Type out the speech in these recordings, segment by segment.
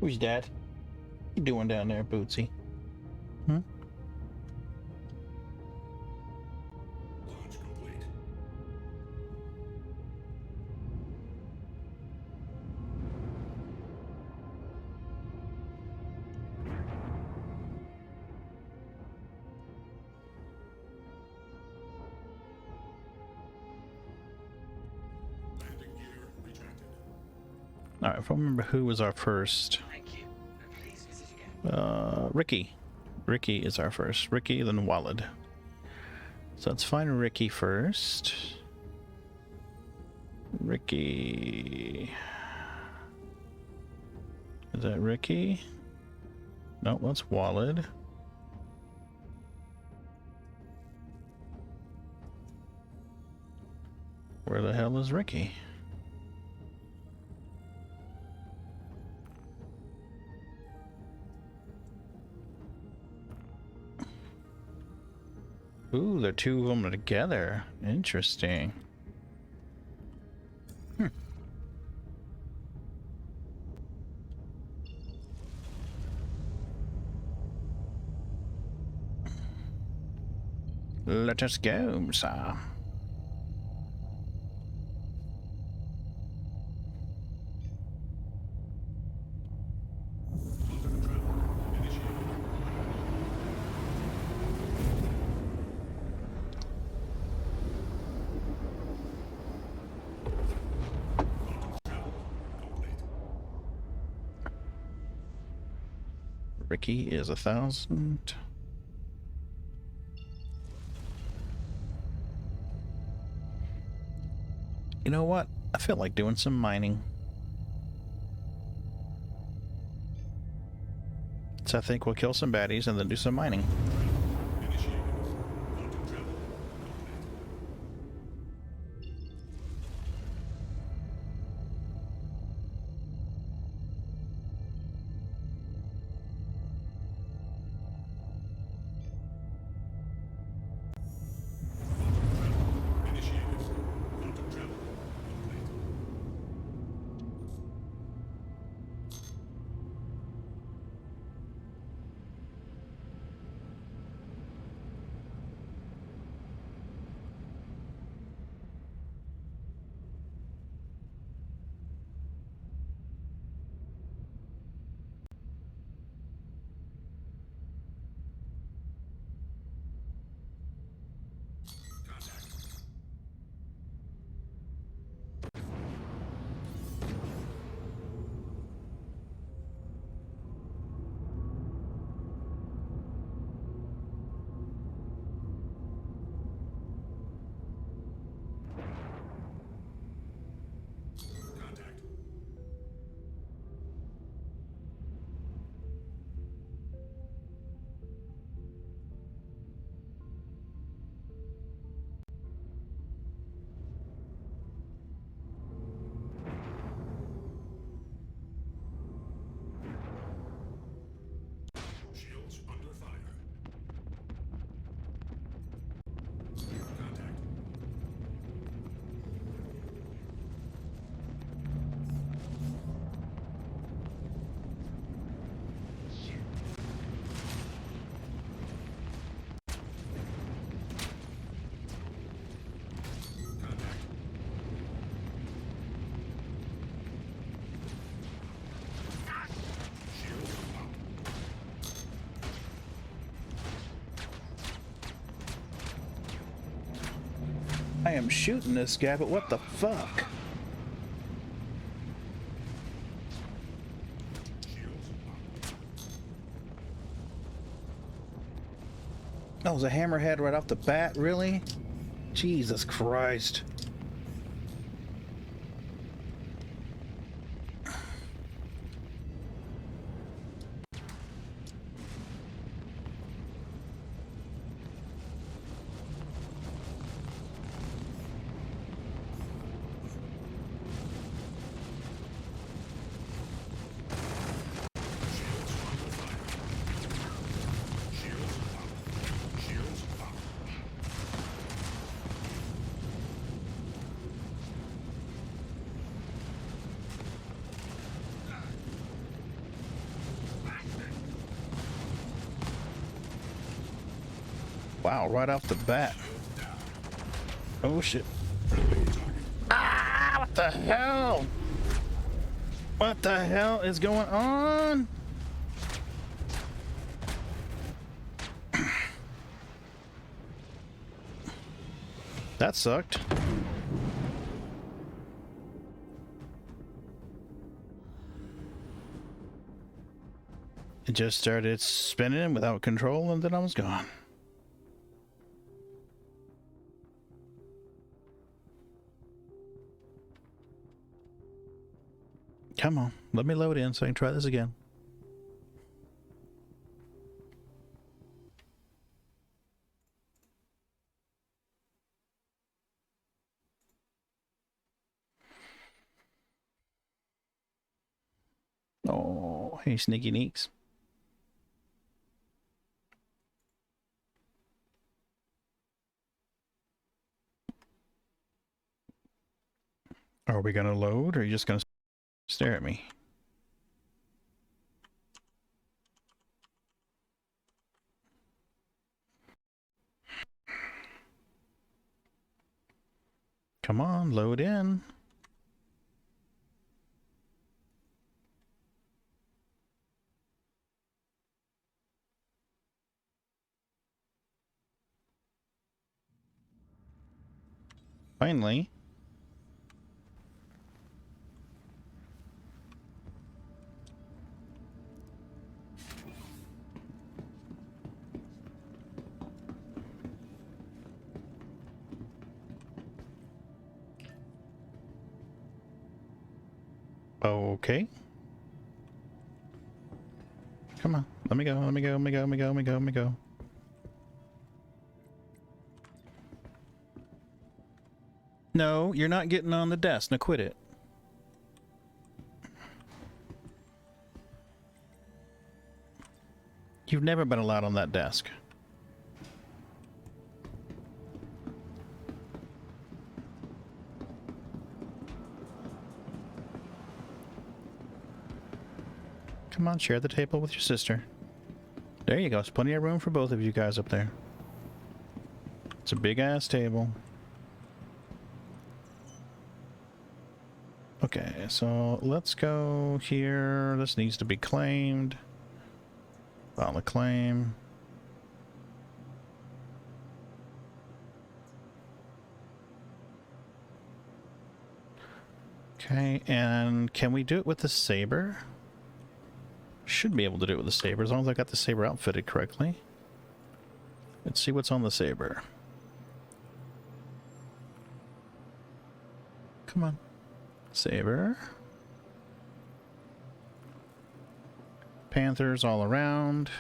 Who's that? What you doing down there, Bootsy? Hmm? Launch complete. Landing gear retracted. All right, if I remember who was our first. Thank you. Please visit again. Ricky. Ricky is our first. Ricky, then Walid. So let's find Ricky first. Ricky. Is that Ricky? No, that's Walid. Where the hell is Ricky? Ooh, they're two of them together. Interesting. Let us go, sir. Ricky is 1,000. You know what? I feel like doing some mining. So I think we'll kill some baddies and then do some mining. Shields under fire. Contact. I am shooting this guy, but what the fuck? That was a hammerhead right off the bat, really? Jesus Christ. wow, right off the bat. Oh shit. Ah, what the hell? What the hell is going on? That sucked. It just started spinning without control and then I was gone. Come on, let me load in so I can try this again. Oh, hey, sneaky neeks. Are we gonna load or are you just gonna stare at me? Come on, load in. Finally. Okay. Come on. Let me go. Let me go. Let me go. Let me go. Let me go. Let me go. No, you're not getting on the desk. Now quit it. You've never been allowed on that desk. Come on, share the table with your sister. There you go. There's plenty of room for both of you guys up there. It's a big ass table. Okay, so let's go here. This needs to be claimed. File a claim. Okay, and can we do it with the saber? Should be able to do it with the saber as long as I got the saber outfitted correctly. Let's see what's on the saber. Come on. Saber. Panthers all around.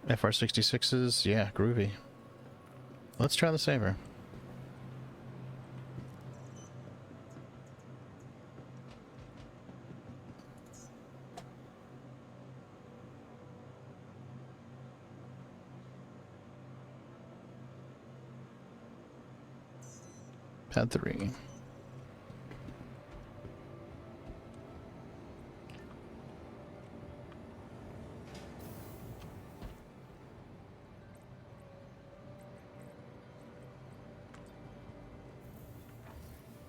FR66s. Yeah, groovy. Let's try the saber. Pad 3.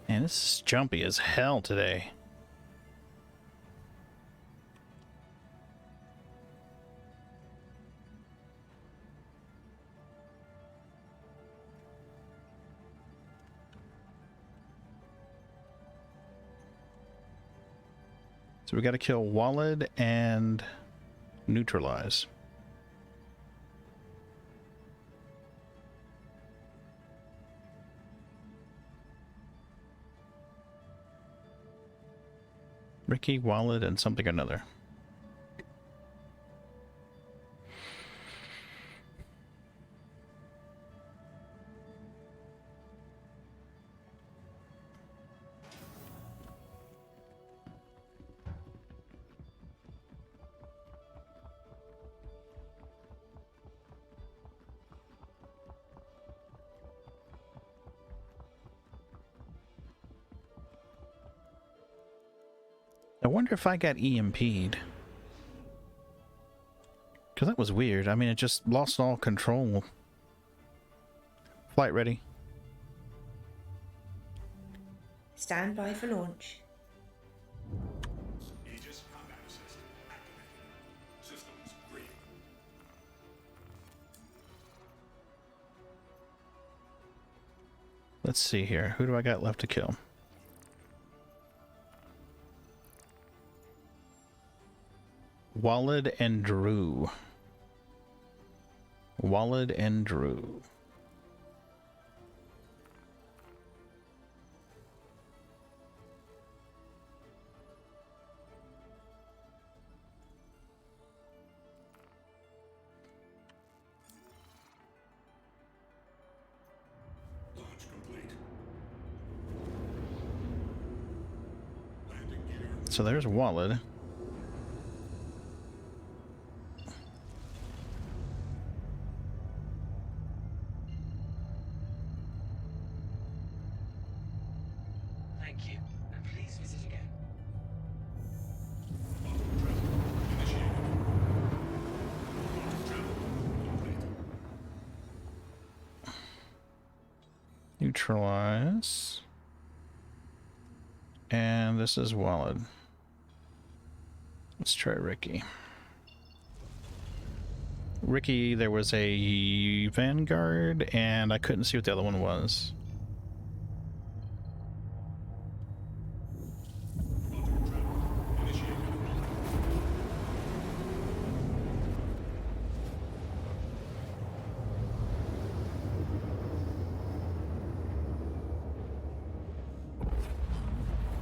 Man, this is jumpy as hell today. So we got to kill Walid and neutralize. Ricky, Walid, and something or another. I wonder if I got EMP'd. Because that was weird. I mean, it just lost all control Flight ready. Stand by for launch. Aegis combat assist activated. Systems green. Let's see here. Who do I got left to kill? Walled and Drew. Walled and Drew. Launch complete. Landing gear. So there's Walled. Thank you, and please visit again. Initiated. Travel complete. Neutralize. And this is Walled. Let's try Ricky. Ricky, there was a Vanguard, and I couldn't see what the other one was. Initiated.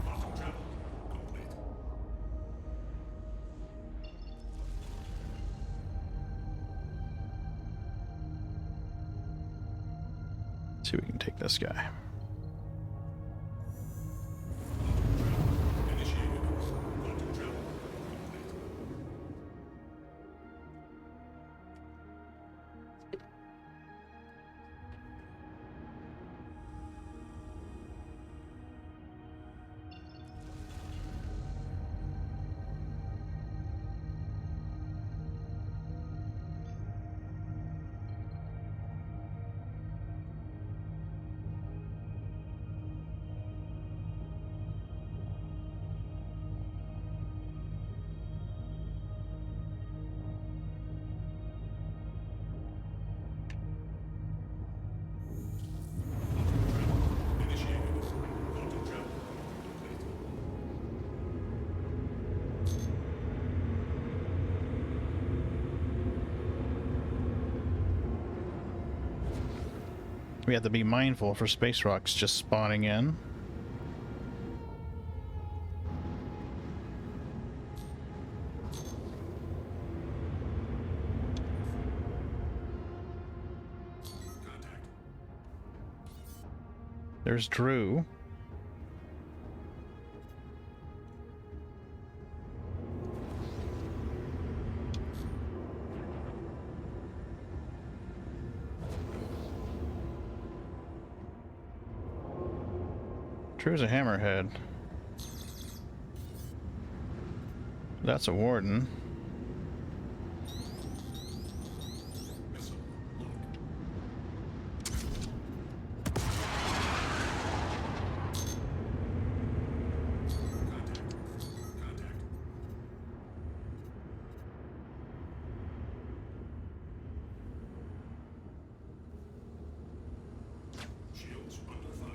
Quantum travel complete. See if we can take this guy. Initiated. Quantum travel complete. Initiated. Quantum travel complete. We have to be mindful for space rocks just spawning in. Contact. There's Drew. Drew's a hammerhead. That's a warden. Missile locked. Contact. Contact. Shields under fire.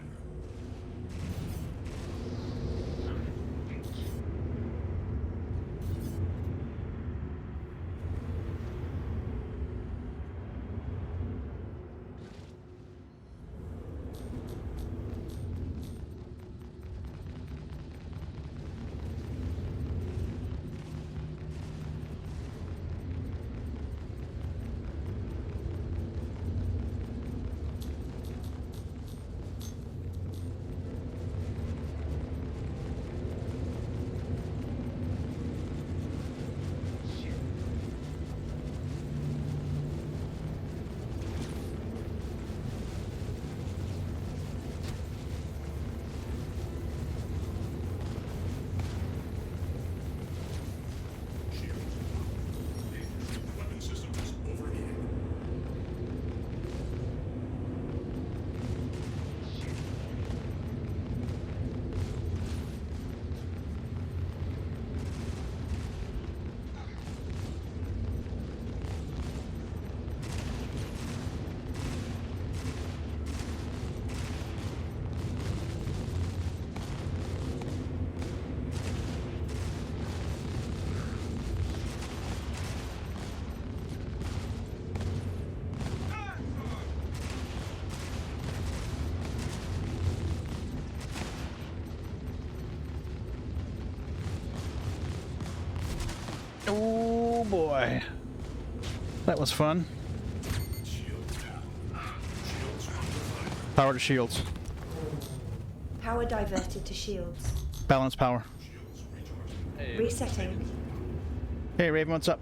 Oh boy. That was fun. Power to shields. Power diverted to shields. Balance power. Hey, Resetting. Hey Raven, what's up?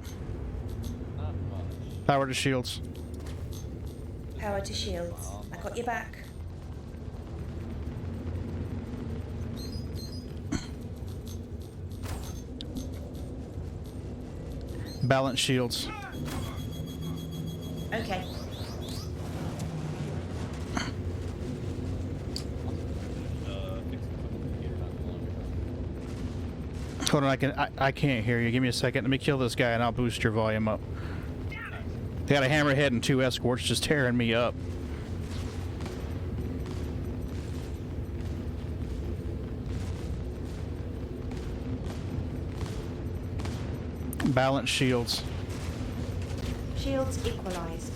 not much. Power to shields. Power to shields. I got your back. Balance shields. Okay. Hold on, I can't hear you. Give me a second. Let me kill this guy and I'll boost your volume up. They got a hammerhead and 2 escorts just tearing me up. Balance shields. Shields equalized.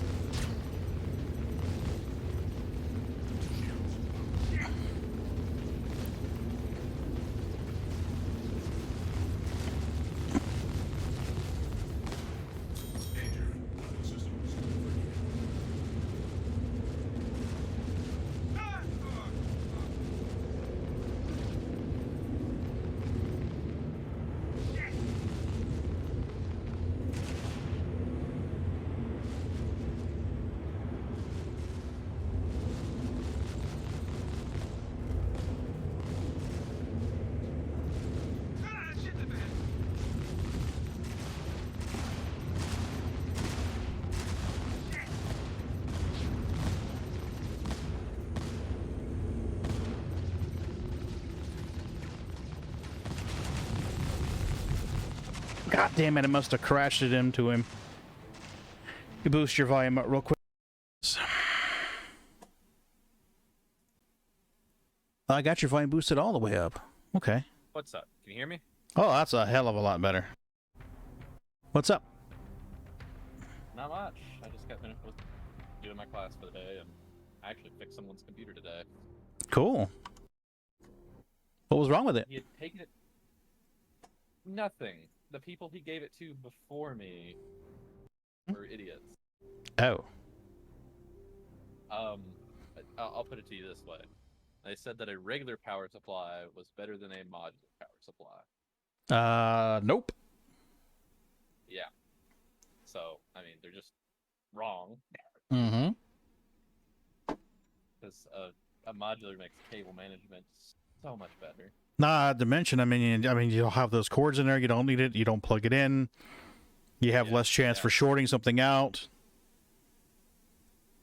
God damn it, it must have crashed it into him. You boost your volume up real quick. I got your volume boosted all the way up. Okay. What's up? Can you hear me? Oh, that's a hell of a lot better. What's up? Not much. I just got finished with doing my class for the day, and I actually fixed someone's computer today. Cool. What was wrong with it? He had taken it. Nothing. The people he gave it to before me were idiots. Oh. I'll put it to you this way. They said that a regular power supply was better than a modular power supply. Nope. Yeah. So, I mean, they're just wrong. Mm-hmm. Because a modular makes cable management so much better. Not to mention, I mean, you'll have those cords in there. You don't need it. You don't plug it in. You have less chance for shorting something out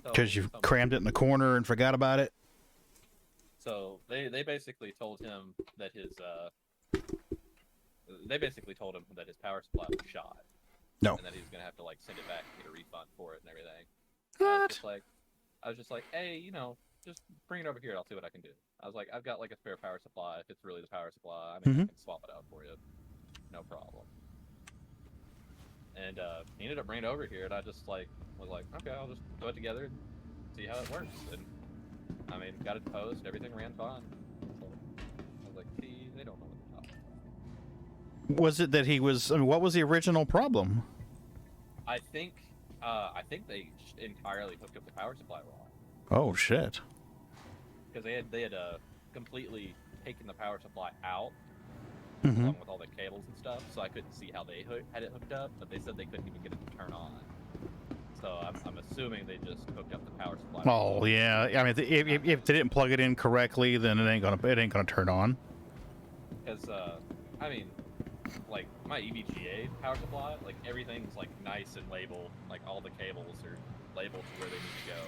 because you've crammed it in the corner and forgot about it. So they basically told him that his power supply was shot. No. And that he was gonna have to like send it back and get a refund for it and everything. What? I was just like, hey, just bring it over here and I'll see what I can do. I was like, I've got like a spare power supply. If it's really the power supply, I mean, I can swap it out for you. No problem. And he ended up bringing it over here, and I just like was like, okay, I'll just throw it together and see how it works. And I mean, got it posed, everything ran fine. So I was like, see, they don't know what they're talking about. Was it that he was? I mean, what was the original problem? I think they entirely hooked up the power supply wrong. Oh shit! Because they had completely taken the power supply out, Mm-hmm. along with all the cables and stuff. So I couldn't see how they had it hooked up, but they said they couldn't even get it to turn on. So I'm assuming they just hooked up the power supply. Oh yeah. I mean, if they didn't plug it in correctly, then it ain't gonna turn on. Because I mean, like my EVGA power supply, like everything's like nice and labeled, like all the cables are labeled to where they need to go.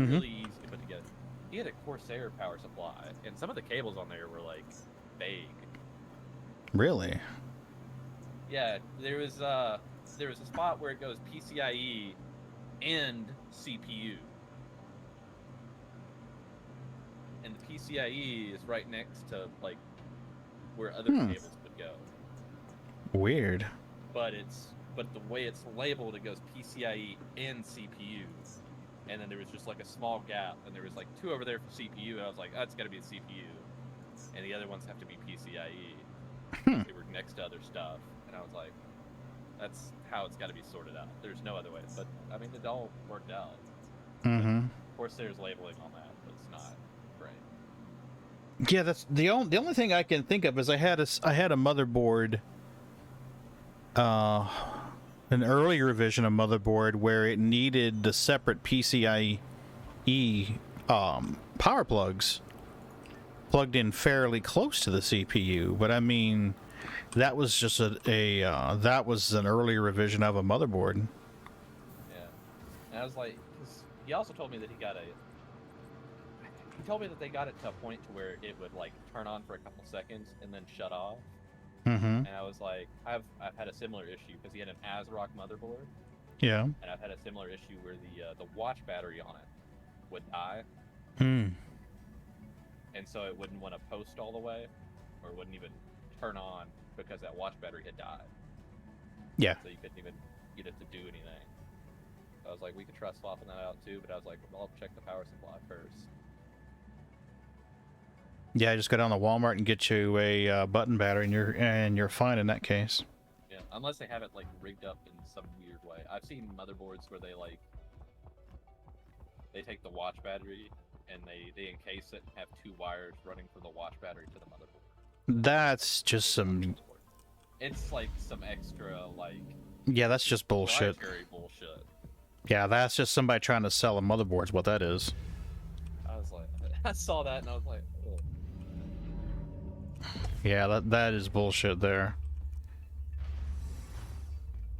It's really easy to put together. He had a Corsair power supply, and some of the cables on there were like vague. Really? Yeah, there was a spot where it goes PCIe and CPU, and the PCIe is right next to like where other cables would go. Weird. But the way it's labeled, it goes PCIe and CPU, and then there was just like a small gap, and there was like 2 over there for CPU, and I was like, oh, it's got to be the CPU, and the other ones have to be PCIe. They were next to other stuff, and I was like, That's how it's got to be sorted out. There's no other way. But I mean, it all worked out. Mm-hmm. Of course, there's labeling on that, but it's not great. Yeah, that's the only thing I can think of is I had a motherboard, an earlier version of motherboard where it needed the separate PCIe power plugs plugged in fairly close to the CPU, but I mean that was just that was an earlier revision of a motherboard. Yeah, and I was like, cause he also told me that he told me that they got it to a point to where it would like turn on for a couple seconds and then shut off. Mm-hmm. And I was like, I've had a similar issue because he had an ASRock motherboard. Yeah. And I've had a similar issue where the watch battery on it would die. Hmm. And so it wouldn't want to post all the way, or wouldn't even turn on because that watch battery had died. Yeah. So you couldn't even get it to do anything. I was like, we could try swapping that out too, but I was like, well, I'll check the power supply first. Yeah, just go down to Walmart and get you a button battery, and you're fine in that case. Yeah, unless they have it like rigged up in some weird way. I've seen motherboards where they take the watch battery and they encase it and have two wires running from the watch battery to the motherboard. That's just some. It's like some extra like. Yeah, that's just bullshit. Bullshit. Yeah, that's just somebody trying to sell a motherboard. Is what that is. I was like, I saw that and I was like, oh. Yeah, that is bullshit there.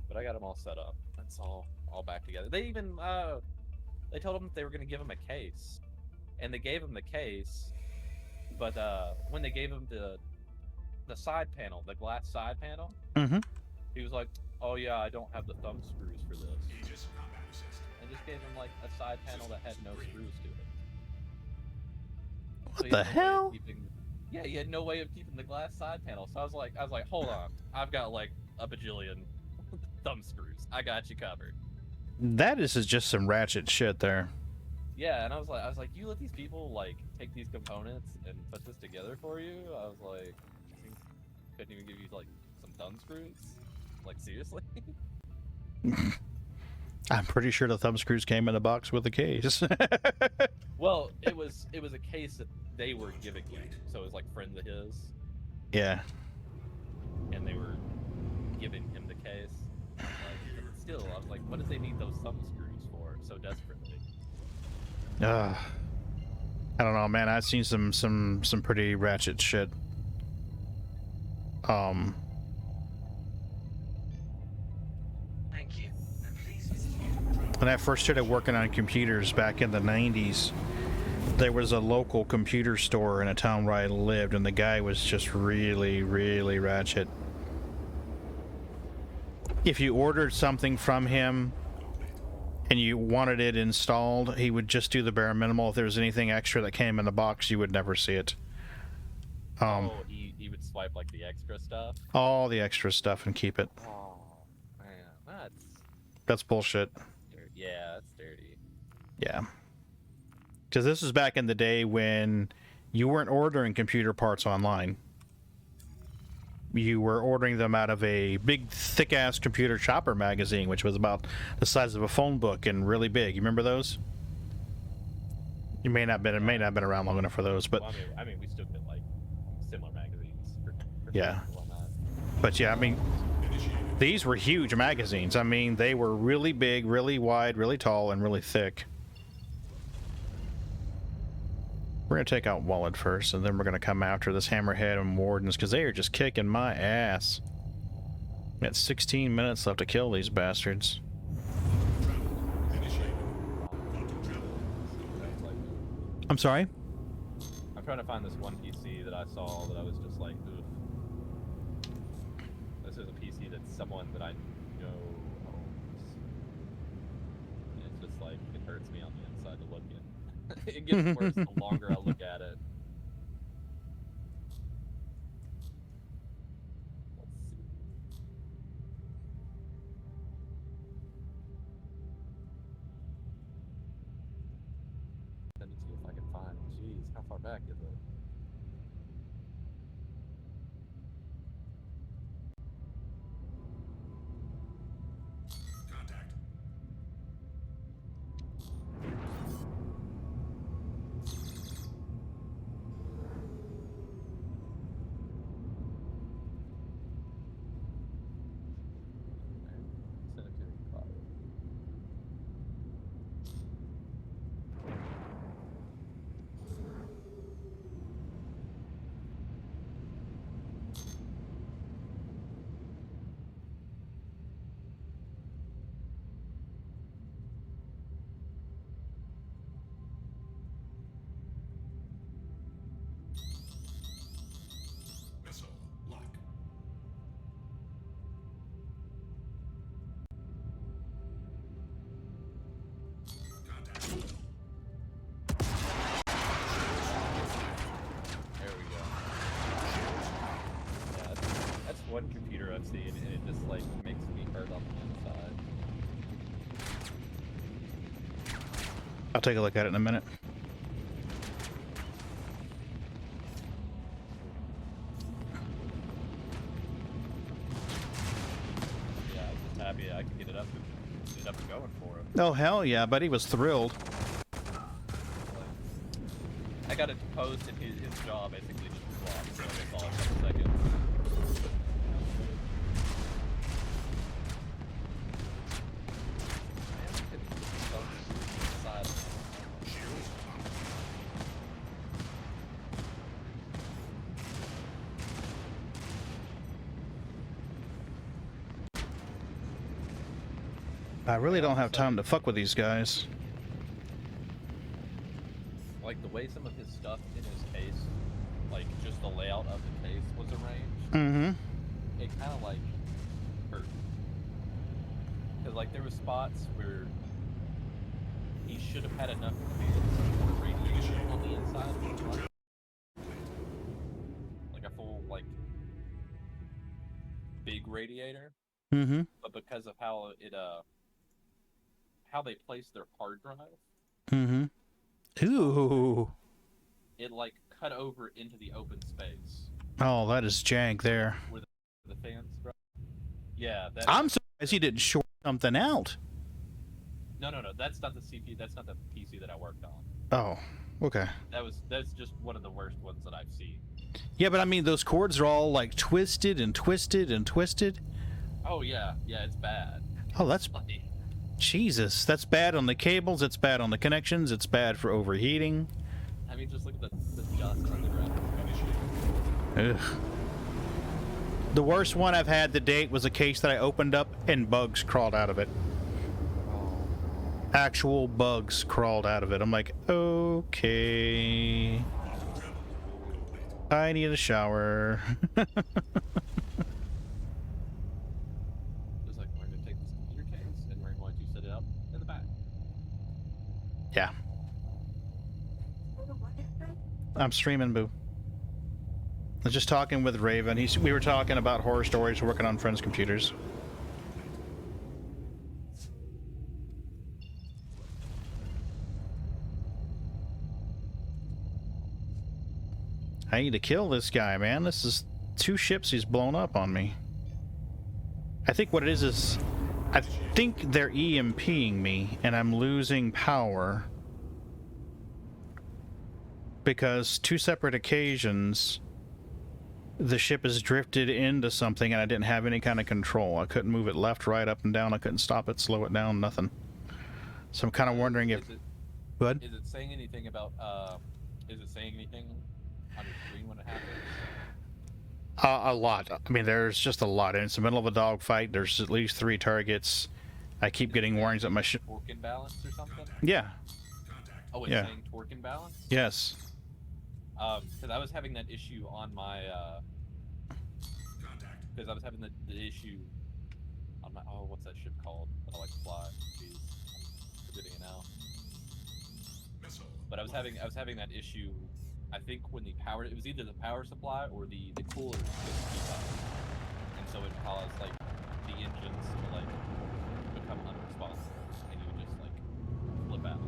But I got them all set up. It's all back together. They even they told him that they were going to give him a case, and they gave him the case. But when they gave him the side panel, the glass side panel, Mm-hmm. he was like, "Oh yeah, I don't have the thumb screws for this." They just gave him like a side panel that had no screws to it. What the hell? Yeah, he had no way of keeping the glass side panel. So I was like, hold on, I've got like a bajillion thumb screws. I got you covered. That is just some ratchet shit there. Yeah, and I was like, you let these people like take these components and put this together for you? I was like, couldn't even give you like some thumb screws? Like seriously? I'm pretty sure the thumb screws came in a box with a case. Well, it was a case that they were giving him, so it was like friends of his, Yeah. and they were giving him the case. Like, but still, I was like, what did they need those thumb screws for so desperately? I don't know, man. I've seen some pretty ratchet shit. Thank you. And please visit When I first started working on computers back in the 90s, there was a local computer store in a town where I lived, and the guy was just really, really ratchet. If you ordered something from him and you wanted it installed, he would just do the bare minimal. If there was anything extra that came in the box, you would never see it. He would swipe like the extra stuff. All the extra stuff and keep it. Oh man, That's bullshit. yeah, that's dirty. Yeah. Because this was back in the day when you weren't ordering computer parts online. You were ordering them out of a big, thick-ass computer shopper magazine, which was about the size of a phone book and really big. You remember those? You may not have been, it may not have been around long enough for those, but Well, I mean, we still get like similar magazines. For yeah. and whatnot. But yeah, I mean, these were huge magazines. I mean, they were really big, really wide, really tall, and really thick. We're going to take out Wallet first, and then we're going to come after this Hammerhead and Wardens, because they are just kicking my ass. We got 16 minutes left to kill these bastards. I'm sorry? I'm trying to find this one PC that I saw that I was just like, oof. This is a PC that someone that I know owns. And it's just like, it hurts me on the inside to look at. It gets worse the longer I look at it. Let's see. Send it to you if I can find it. Jeez, how far back is it? nasty, and it just like makes me hurt on the inside. I'll take a look at it in a minute. Yeah, I'm just happy I can get it up and going for him. Oh hell yeah! But he was thrilled. I got it posed in his jaw basically just swapped, so I saw it for a second. I really don't have time to fuck with these guys. Like the way some of his stuff in his case, like just the layout of the case was arranged, Mm-hmm. it kind of like hurt. Cause like there were spots where he should have had enough for radiation on the inside of his body. Like a full like big radiator, Mm-hmm. but because of how it how they placed their hard drive, Mm-hmm. Ooh. it like cut over into the open space Oh, that is jank there. where the fans. Yeah, that. I'm surprised he didn't short something out. No, that's not the CPU. That's not the PC that I worked on. Oh, okay. That's just one of the worst ones that I've seen. Yeah, but I mean, those cords are all like twisted and twisted and twisted. Oh yeah, it's bad. Oh, that's Like, Jesus. That's bad on the cables. It's bad on the connections. It's bad for overheating. I mean, just look at the dust on the ground. Ugh. The worst one I've had to date was a case that I opened up and bugs crawled out of it. Actual bugs crawled out of it. I'm like, okay. I need a shower. Just like we're gonna take this computer case and we're going to set it up in the back. Yeah. I'm streaming, boo. I was just talking with Raven. We were talking about horror stories, working on friends' computers. I need to kill this guy, man. This is 2 ships he's blown up on me. I think what it is I think they're EMPing me and I'm losing power. Because 2 separate occasions the ship has drifted into something and I didn't have any kind of control. I couldn't move it left, right, up and down. I couldn't stop it, slow it down, nothing. So I'm kind of wondering if... Good? Is it saying anything about, is it saying anything on your screen when it happens? A lot. I mean, there's just a lot. And it's the middle of a dogfight. There's at least 3 targets. I keep getting warnings that my ship... Torque imbalance or something? Yeah. Oh, it's saying torque imbalance? Yes. Because I was having that issue on my, because I was having the issue on my, oh, what's that ship called that I like to fly? Jeez, I'm forgetting it now. But I was having that issue, I think when the power, it was either the power supply or the cooler didn't keep up. And so it caused, like, the engines to, like, become unresponsive, and you would just, like, flip out.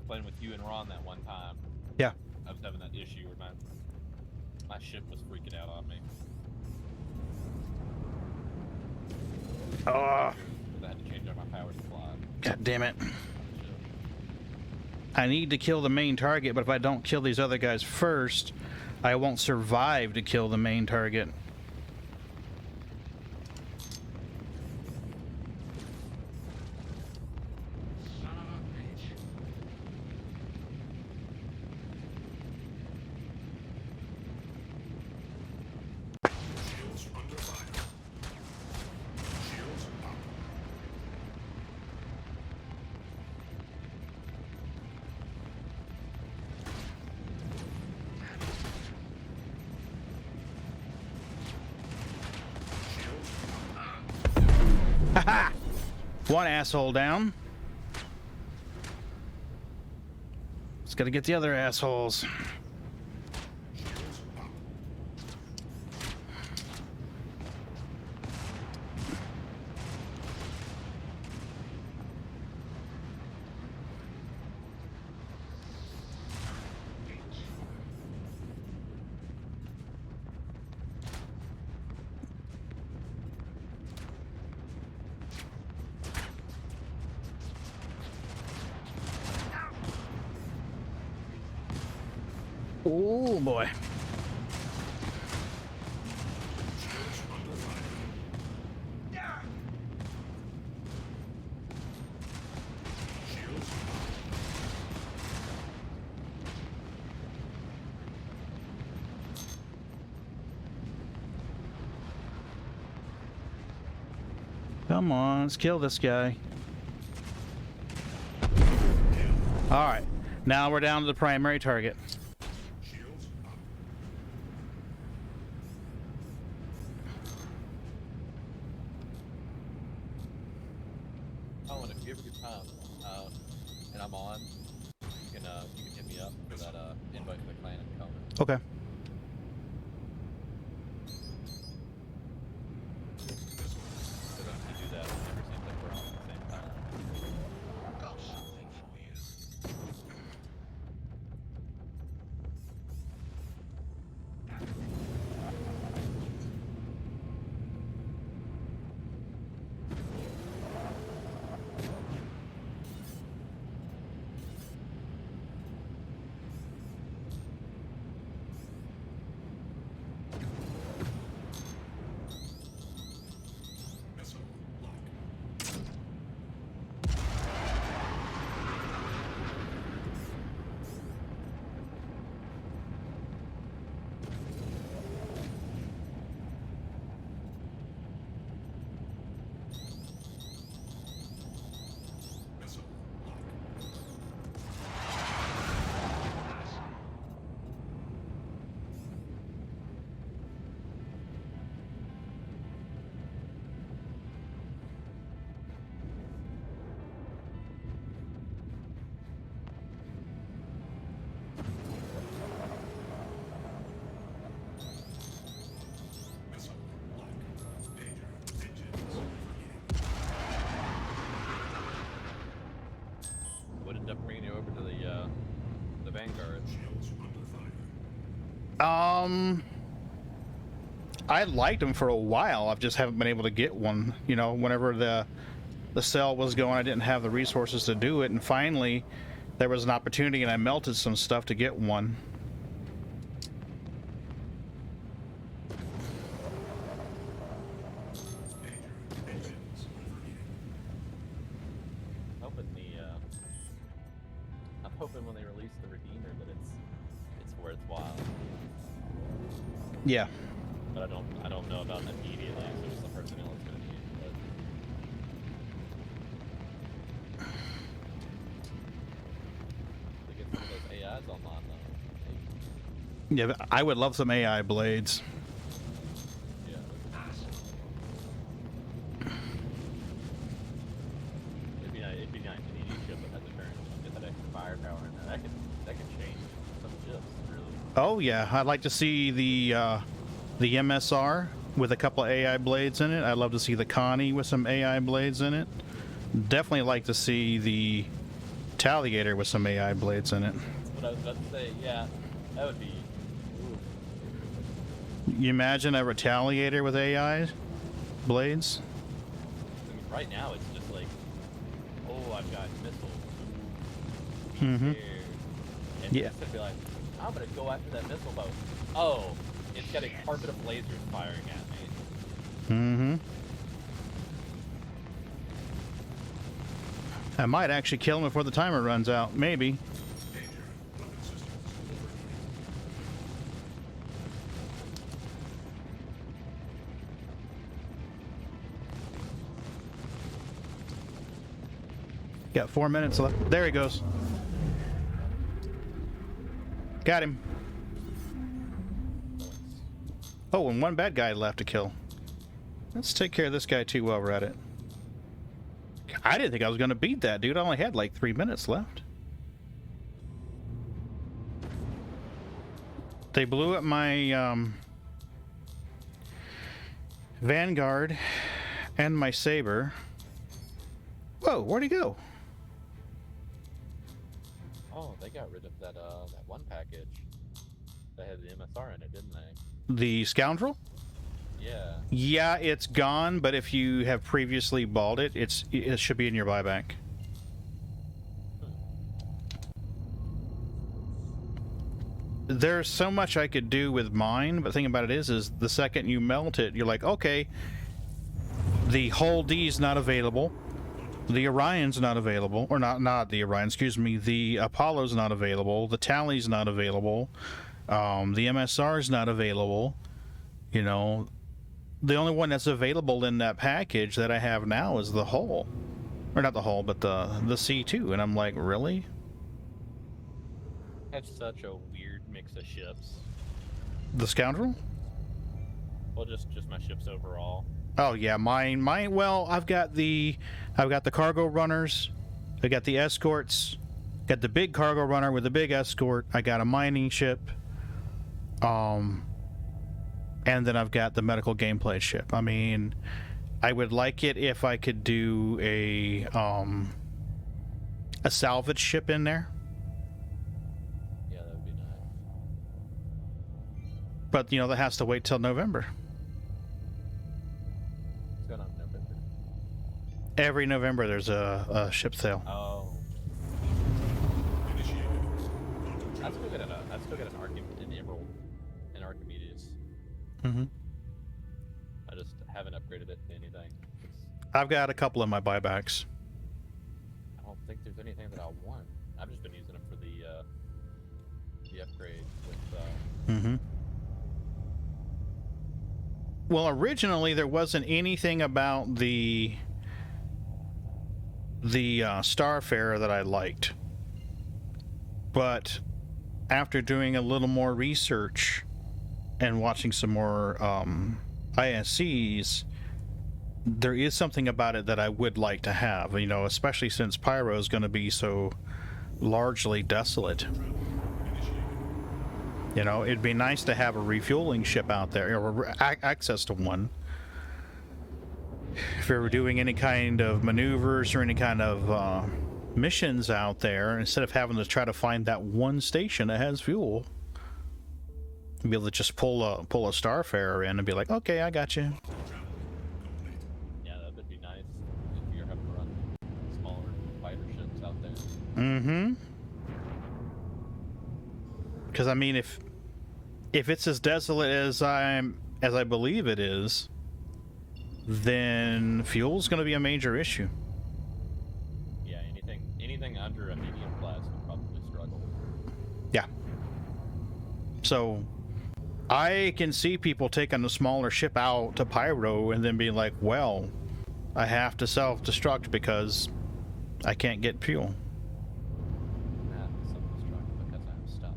Playing with you and Ron that one time. Yeah. I was having that issue where my ship was freaking out on me. Oh. I had to change out my power supply. God damn it. I need to kill the main target, but if I don't kill these other guys first, I won't survive to kill the main target. Haha! One asshole down. Just gotta get the other assholes. Oh boy. Come on, let's kill this guy. All right, now we're down to the primary target. Shields up. Oh, and if you ever get time, and I'm on, you can hit me up for that invite to the clan and come. Okay. So that we do that, it never seems like we're on at the same time. Got something for you. Missile lock. Missile lock. Missile lock. Danger. Engines overheating. Would end up bringing you over to the Vanguard. Shields under fire. I liked them for a while. I just haven't been able to get one. You know, whenever the sale was going, I didn't have the resources to do it, and finally there was an opportunity, and I melted some stuff to get one. Danger. Engines overheating. I'm hoping when they release the Redeemer that it's worthwhile. Yeah. But I don't know about immediately, so it's the personnel it's gonna be. But to get some of those AIs online though. Maybe. Yeah, but I would love some AI blades. Yeah. It'd be nice to need a ship that has a turn, get that extra firepower in there. That could change some ships, really. Oh yeah, I'd like to see the MSR with a couple of AI blades in it. I'd love to see the Connie with some AI blades in it. Definitely like to see the Retaliator with some AI blades in it. What I was about to say, yeah, that would be. Ooh. You imagine a Retaliator with AI blades? I mean, right now it's just like, oh, I've got missiles. Ooh, Mhm. scared. And Yeah. it's gonna be like, I'm gonna go after that missile boat. Oh, it's got a carpet of lasers firing at me. Mm-hmm. I might actually kill him before the timer runs out. Maybe. Danger. Weapon systems overheating. Got 4 minutes left. There he goes. Got him. Oh, and one bad guy left to kill. Let's take care of this guy too while we're at it. I didn't think I was going to beat that, dude. I only had like 3 minutes left. They blew up my Vanguard and my Saber. Whoa, where'd he go? Oh, they got rid of that that one package that had the MSR in it, didn't they? The Scoundrel? Yeah. Yeah, it's gone, but if you have previously bought it, it should be in your buyback. There's so much I could do with mine, but the thing about it is the second you melt it, you're like, okay, the Hull D's not available, the Orion's not available, or not the Orion, excuse me, the Apollo's not available, the Tally's not available, the MSR's not available, you know. The only one that's available in that package that I have now is the Hull. Or not the Hull, but the C2. And I'm like, really? That's such a weird mix of ships. The Scoundrel? Well, just my ships overall. Oh yeah, mine. Well, I've got the cargo runners. I got the escorts. Got the big cargo runner with the big escort. I got a mining ship. And then I've got the medical gameplay ship. I mean, I would like it if I could do a salvage ship in there. Yeah, that would be nice. But, you know, that has to wait till November. What's going on in November? Every November there's a ship sale. Oh. Initiated. I'd still get an Emerald in Archimedes. Mm-hmm. I just haven't upgraded it to anything. I've got a couple of my buybacks. I don't think there's anything that I want. I've just been using them for the upgrade with. Mm-hmm. Well, originally there wasn't anything about the Starfarer that I liked, but after doing a little more research and watching some more ISCs, there is something about it that I would like to have, you know, especially since Pyro is going to be so largely desolate. You know, it'd be nice to have a refueling ship out there, or access to one. If we were doing any kind of maneuvers or any kind of missions out there, instead of having to try to find that one station that has fuel, be able to just pull a Starfarer in and be like, okay, I got you. Yeah, that would be nice if you're having to run smaller fighter ships out there. Mm-hmm. Because I mean, if it's as desolate as I believe it is, then fuel's going to be a major issue. Yeah, anything under a medium class would probably struggle. Yeah. So I can see people taking a smaller ship out to Pyro and then being like, well, I have to self-destruct because I can't get fuel. I have to self-destruct because I'm stuck.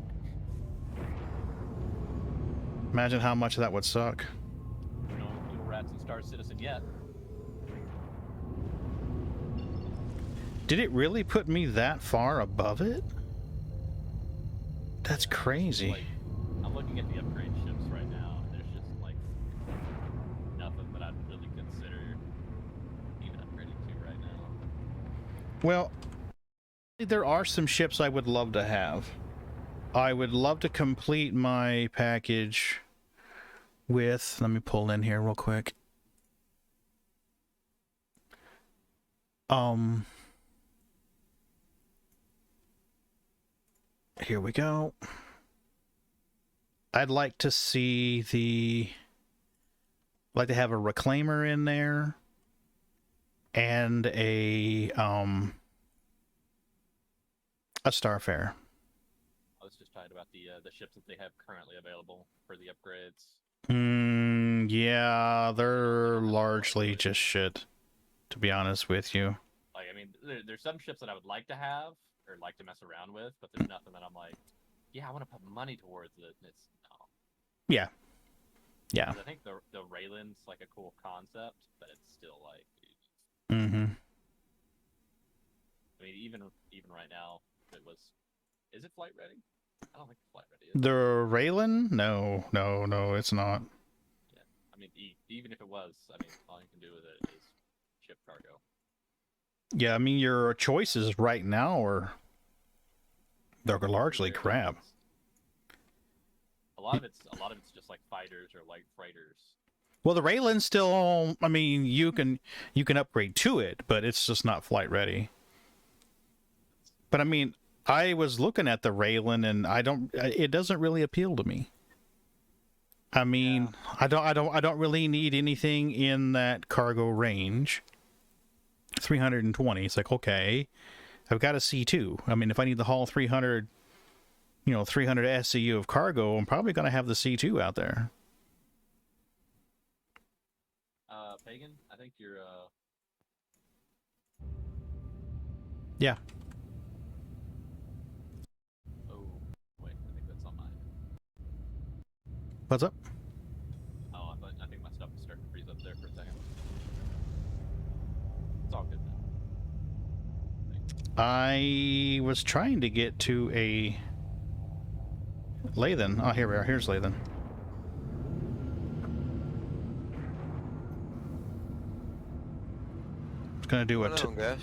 Imagine how much that would suck. No fuel rats in Star Citizen yet. Did it really put me that far above it? That's crazy. Like, I'm looking at the upgrade ships right now, and there's just like nothing that I'd really consider even upgrading to right now. Well, there are some ships I would love to have. I would love to complete my package with, let me pull in here real quick. Here we go. I'd like to see like to have a reclaimer in there and a Starfarer. I was just talking about the ships that they have currently available for the upgrades. Yeah, they're largely just shit, to be honest with you. Like, I mean, there's some ships that I would like to have or like to mess around with, but there's nothing that I'm like, yeah, I want to put money towards it. And it's no. Yeah. Yeah. 'Cause I think the Raylan's like a cool concept, but it's still like. Mm-hmm. mean, even right now, it was. Is it flight ready? I don't think it's flight ready. Is it? The Raylan? No, it's not. Yeah. I mean, even if it was, I mean, all you can do with it is ship cargo. Yeah, I mean, your choices right now are they're largely There, crap. A lot of it's just like fighters or like freighters. Well, the Raylan still, I mean, you can upgrade to it, but it's just not flight ready. But I mean, I was looking at the Raylan, and it doesn't really appeal to me. I mean, yeah. I don't really need anything in that cargo range. 320. It's like, okay, I've got a C2. I mean, if I need to haul 300, 300 SCU of cargo, I'm probably going to have the C2 out there. Pagan, I think you're, Yeah. Oh, wait, I think that's on mine. What's up? Oh, I think my stuff is starting to freeze up there for a second. It's all good now. I was trying to get to a Lathan. Oh, here we are. Here's Lathan. It's gonna do Hello, guys.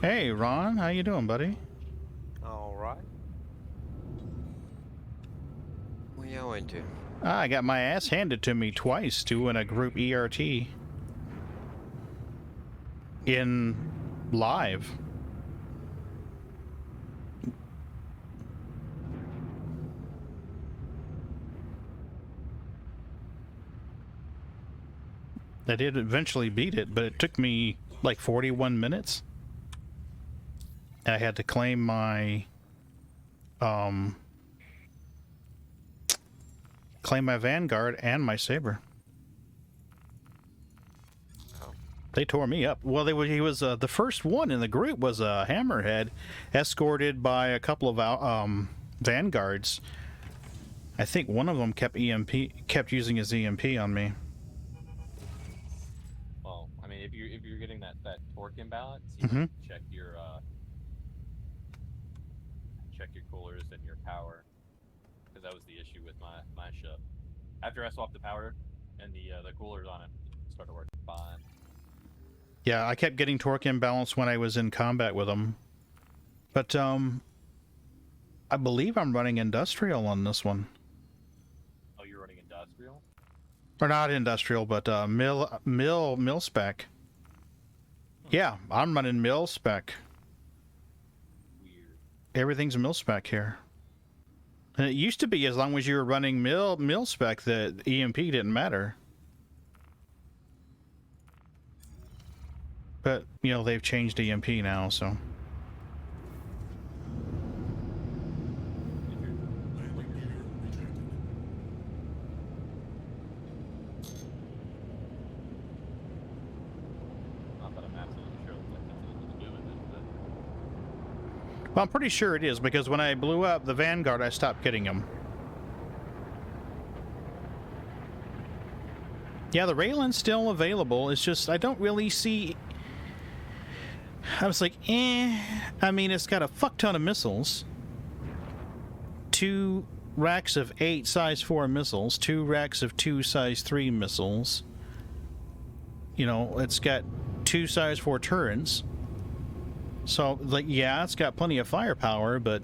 Hey, Ron, how you doing, buddy? All right. Where you into? I got my ass handed to me twice doing a group ERT in live. I did eventually beat it, but it took me like 41 minutes. And I had to claim my Vanguard and my Saber. Oh. They tore me up. Well, he was the first one in the group was a Hammerhead, escorted by a couple of Vanguards. I think one of them kept using his EMP on me. Well, I mean, if you're getting that torque imbalance, you can check your coolers and your power, because that was the issue with my ship. After I swapped the power and the coolers on it, started working fine. Yeah, I kept getting torque imbalance when I was in combat with them. But I believe I'm running industrial on this one. Oh, you're running industrial? Or not industrial, but mill spec. Yeah, I'm running mill spec. Weird. Everything's mill spec here. And it used to be as long as you were running mill spec, the EMP didn't matter. But, they've changed EMP now, so. Landing gear rejected. Not that I'm absolutely sure what that's anything to do with it, but... Well, I'm pretty sure it is, because when I blew up the Vanguard, I stopped getting them. Yeah, the Raylan's still available. It's just, I don't really see... I was like, I mean, it's got a fuck ton of missiles. 2 racks of 8 size 4 missiles. 2 racks of 2 size 3 missiles. It's got 2 size 4 turrets. So, like, yeah, it's got plenty of firepower, but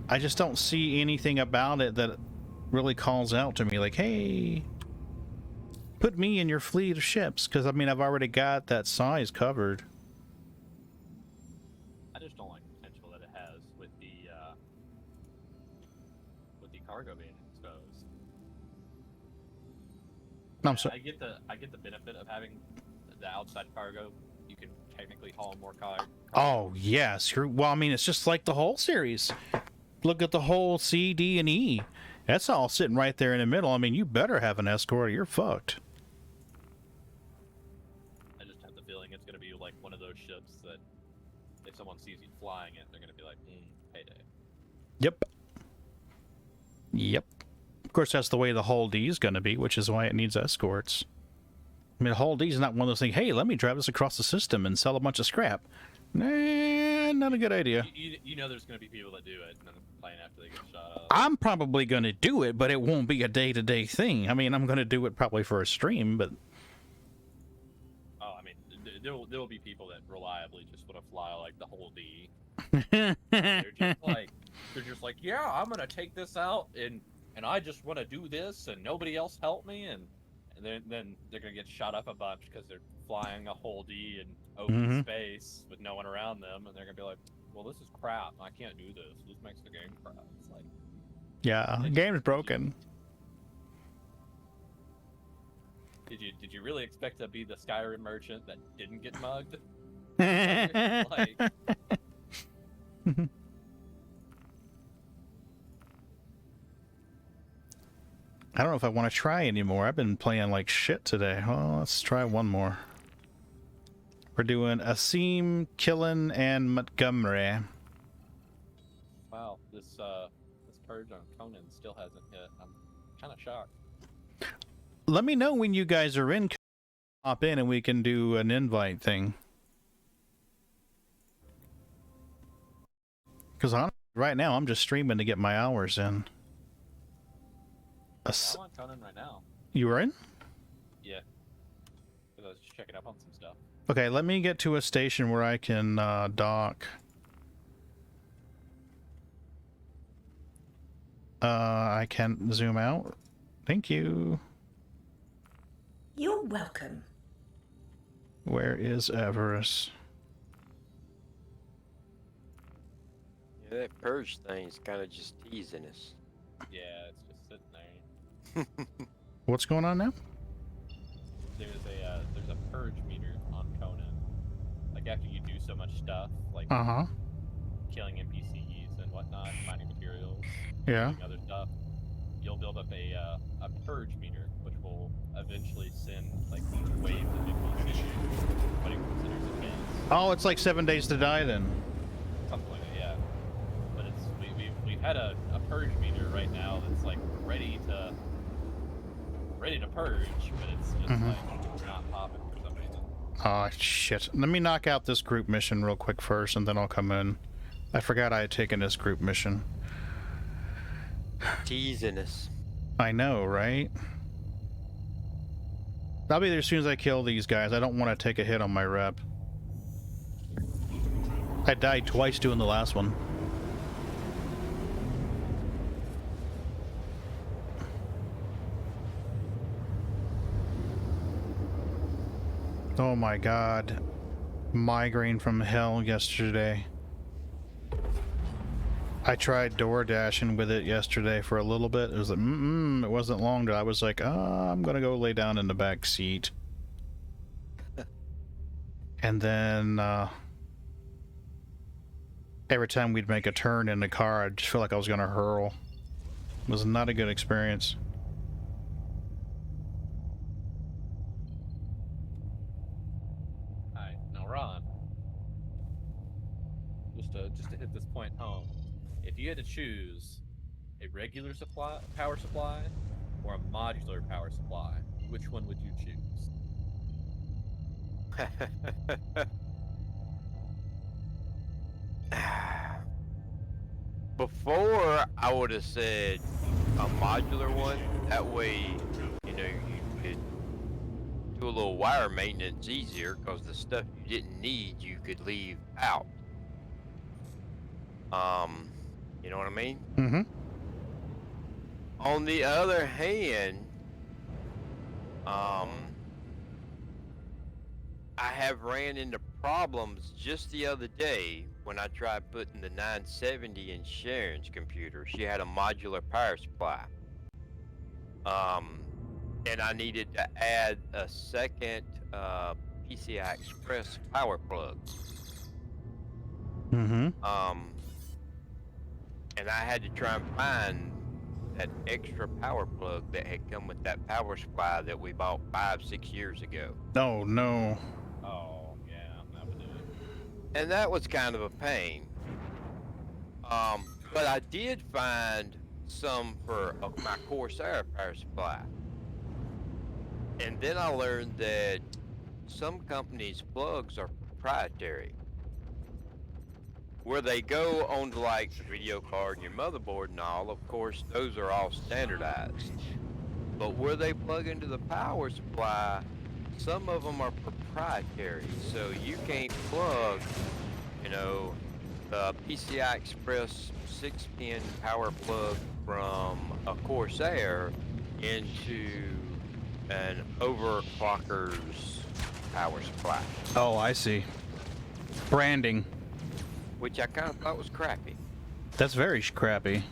I just don't see anything about it that really calls out to me. Like, hey, put me in your fleet of ships. Because, I mean, I've already got that size covered. I just don't like the potential that it has with the cargo being exposed. I'm sorry. I get the benefit of having the outside cargo. You can technically haul more cargo. Oh, yes. Well, I mean, it's just like the whole series. Look at the whole C, D, and E. That's all sitting right there in the middle. I mean, you better have an escort or you're fucked. I just have the feeling it's going to be like one of those ships that if someone sees you flying it, they're going to be like, payday. Yep. Yep. Of course, that's the way the Hull D is going to be, which is why it needs escorts. I mean, Hull D is not one of those things, hey, let me drive this across the system and sell a bunch of scrap. Nah, not a good idea. You know there's going to be people that do it and then complain after they get shot up. I'm probably going to do it, but it won't be a day-to-day thing. I mean, I'm going to do it probably for a stream, but... Oh, I mean, there will be people that reliably just want to fly like the whole D. They're just like, yeah, I'm going to take this out and I just want to do this and nobody else help me and then they're going to get shot up a bunch because they're flying a whole D in open space with no one around them, and they're going to be like, well, this is crap. I can't do this. This makes the game crap. It's like... Yeah, the game's broken. Did you really expect to be the Skyrim merchant that didn't get mugged? Like... I don't know if I want to try anymore. I've been playing like shit today. Well, let's try one more. We're doing Asim, Killen, and Montgomery. Wow, this purge on Conan still hasn't hit. I'm kind of shocked. Let me know when you guys are in. Hop in and we can do an invite thing. Because right now I'm just streaming to get my hours in. I'm on Conan right now. You were in? Yeah. Because I was just checking up on some stuff. Okay, let me get to a station where I can dock. I can zoom out. Thank you. You're welcome. Where is Everest? Yeah, that purge thing's kind of just teasing us. Yeah, it's just sitting there. What's going on now? There's a purge meter on Conan. Like after you do so much stuff, like killing NPCs and whatnot, mining materials, Yeah. doing other stuff, you'll build up a purge meter, which will eventually send like these waves of NPCs, what it considers a chance. Oh, it's like 7 days to die then. Something like that, yeah. But we've had a purge meter right now that's like ready to purge, but it's just like not popping for some reason. Oh shit. Let me knock out this group mission real quick first and then I'll come in. I forgot I had taken this group mission. Teasing us. I know, right? I'll be there as soon as I kill these guys. I don't want to take a hit on my rep. I died twice doing the last one. Oh my god. Migraine from hell yesterday. I tried door dashing with it yesterday for a little bit. It was like, it wasn't long till I was like, I'm gonna go lay down in the back seat. And then, every time we'd make a turn in the car, I'd just feel like I was gonna hurl. It was not a good experience. Alright, now Ron. Just to hit this point home. If you had to choose a regular power supply or a modular power supply, which one would you choose? Before, I would have said a modular one. That way, you know, you could do a little wire maintenance easier because the stuff you didn't need, you could leave out. You know what I mean? Mm-hmm. On the other hand, I have ran into problems just the other day when I tried putting the 970 in Sharon's computer. She had a modular power supply. And I needed to add a second PCI Express power plug. Mm-hmm. And I had to try and find that extra power plug that had come with that power supply that we bought 5-6 years ago. Oh no. Oh, yeah, that would do it. And that was kind of a pain. But I did find some for my Corsair power supply. And then I learned that some companies' plugs are proprietary. where they go onto like the video card and your motherboard and all, of course, those are all standardized. But where they plug into the power supply, some of them are proprietary. So you can't plug, you know, the PCI Express 6-pin power plug from a Corsair into an overclocker's power supply. Oh, I see. Branding. Which I kind of thought was crappy. That's very crappy.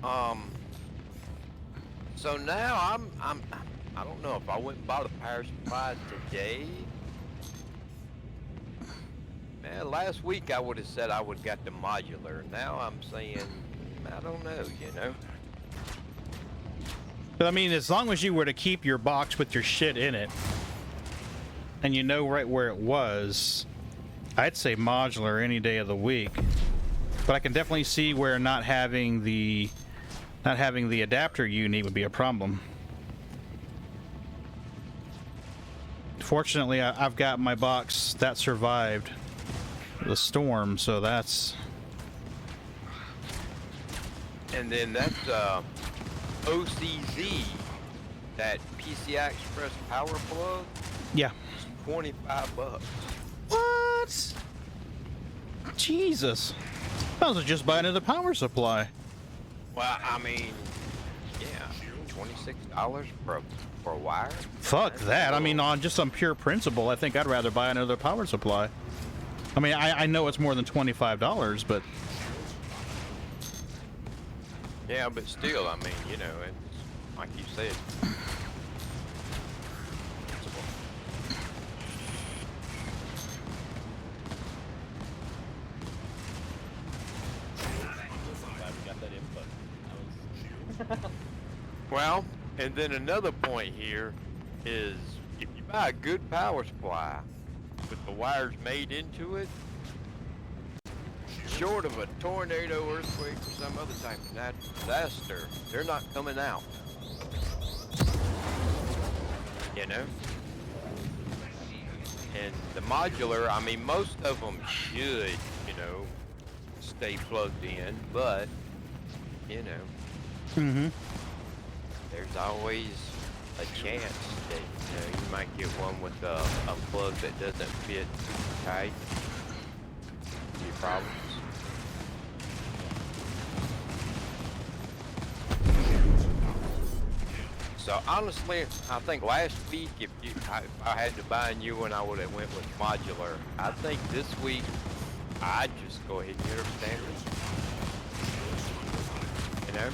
Yeah. So now I don't know if I went and bought a power supply today. Man, last week I would have said I would have got the modular. Now I'm saying I don't know, you know. But I mean, as long as you were to keep your box with your shit in it, and you know right where it was, I'd say modular any day of the week. But I can definitely see where not having the adapter you need would be a problem. Fortunately, I've got my box that survived the storm, so that's... And then that's OCZ, that PCI Express power plug, Yeah. $25. What? Jesus. I was just buying another power supply. Well, I mean, yeah, $26 for a wire. Fuck That's that. I cool. mean, on just on pure principle, I think I'd rather buy another power supply. I mean, I know it's more than $25, but... Yeah, but still, I mean, you know, it's like you said. Glad we got that input. That was... Well, and then another point here is if you buy a good power supply with the wires made into it, short of a tornado, earthquake, or some other type of natural disaster, they're not coming out. You know? And the modular, I mean, most of them should, you know, stay plugged in, but, you know, Mm-hmm. there's always a chance that, you know, you might get one with a plug that doesn't fit tight. Your problems. So honestly, I think last week, if I had to buy a new one, I would have went with modular. I think this week, I'd just go ahead and get her standard. You know?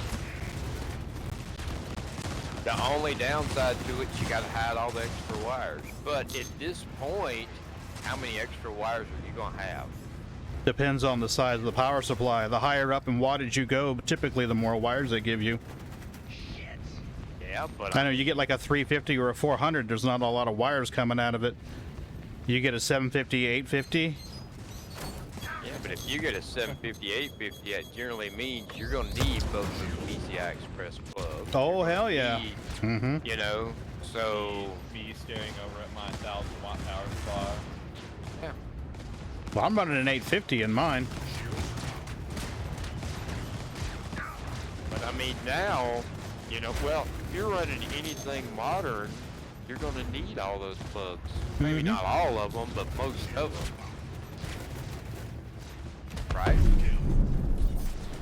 The only downside to it, you gotta hide all the extra wires. But at this point, how many extra wires are you gonna have? Depends on the size of the power supply. The higher up in wattage you go, typically the more wires they give you. Yeah, but I know you get like a 350 or a 400, there's not a lot of wires coming out of it. You get a 750, 850. yeah, but if you get a 750, 850, that generally means you're gonna need both of the PCI Express plugs. Oh, hell yeah. Need, Mm-hmm. you know, so Be staring over at my 1,000-watt power supply. yeah. Well, I'm running an 850 in mine. But I mean now, you know, well, if you're running anything modern, you're gonna need all those plugs. Maybe Mhm. not all of them, but most of them. Right?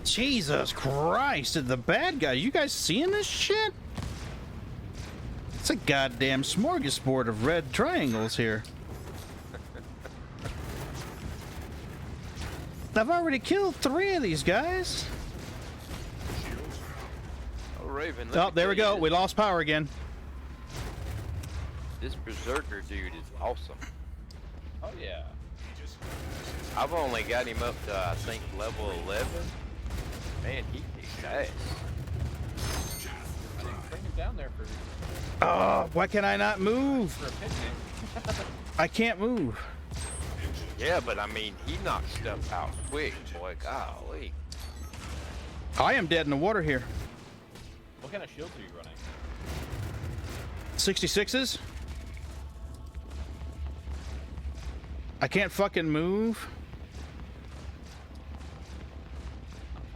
Jesus Christ, the bad guy. You guys seeing this shit? It's a goddamn smorgasbord of red triangles here. I've already killed 3 of these guys. Oh, Raven. Oh, there we go. We lost power again. This Berserker dude is awesome. Oh yeah. I've only got him up to, I think, level 11. Man, he kicks ass. Bring him down there for Oh, why can I not move? a picnic. I can't move. Yeah, but I mean, he knocks stuff out quick, boy. Golly. I am dead in the water here. What kind of shields are you running? 66s? I can't fucking move.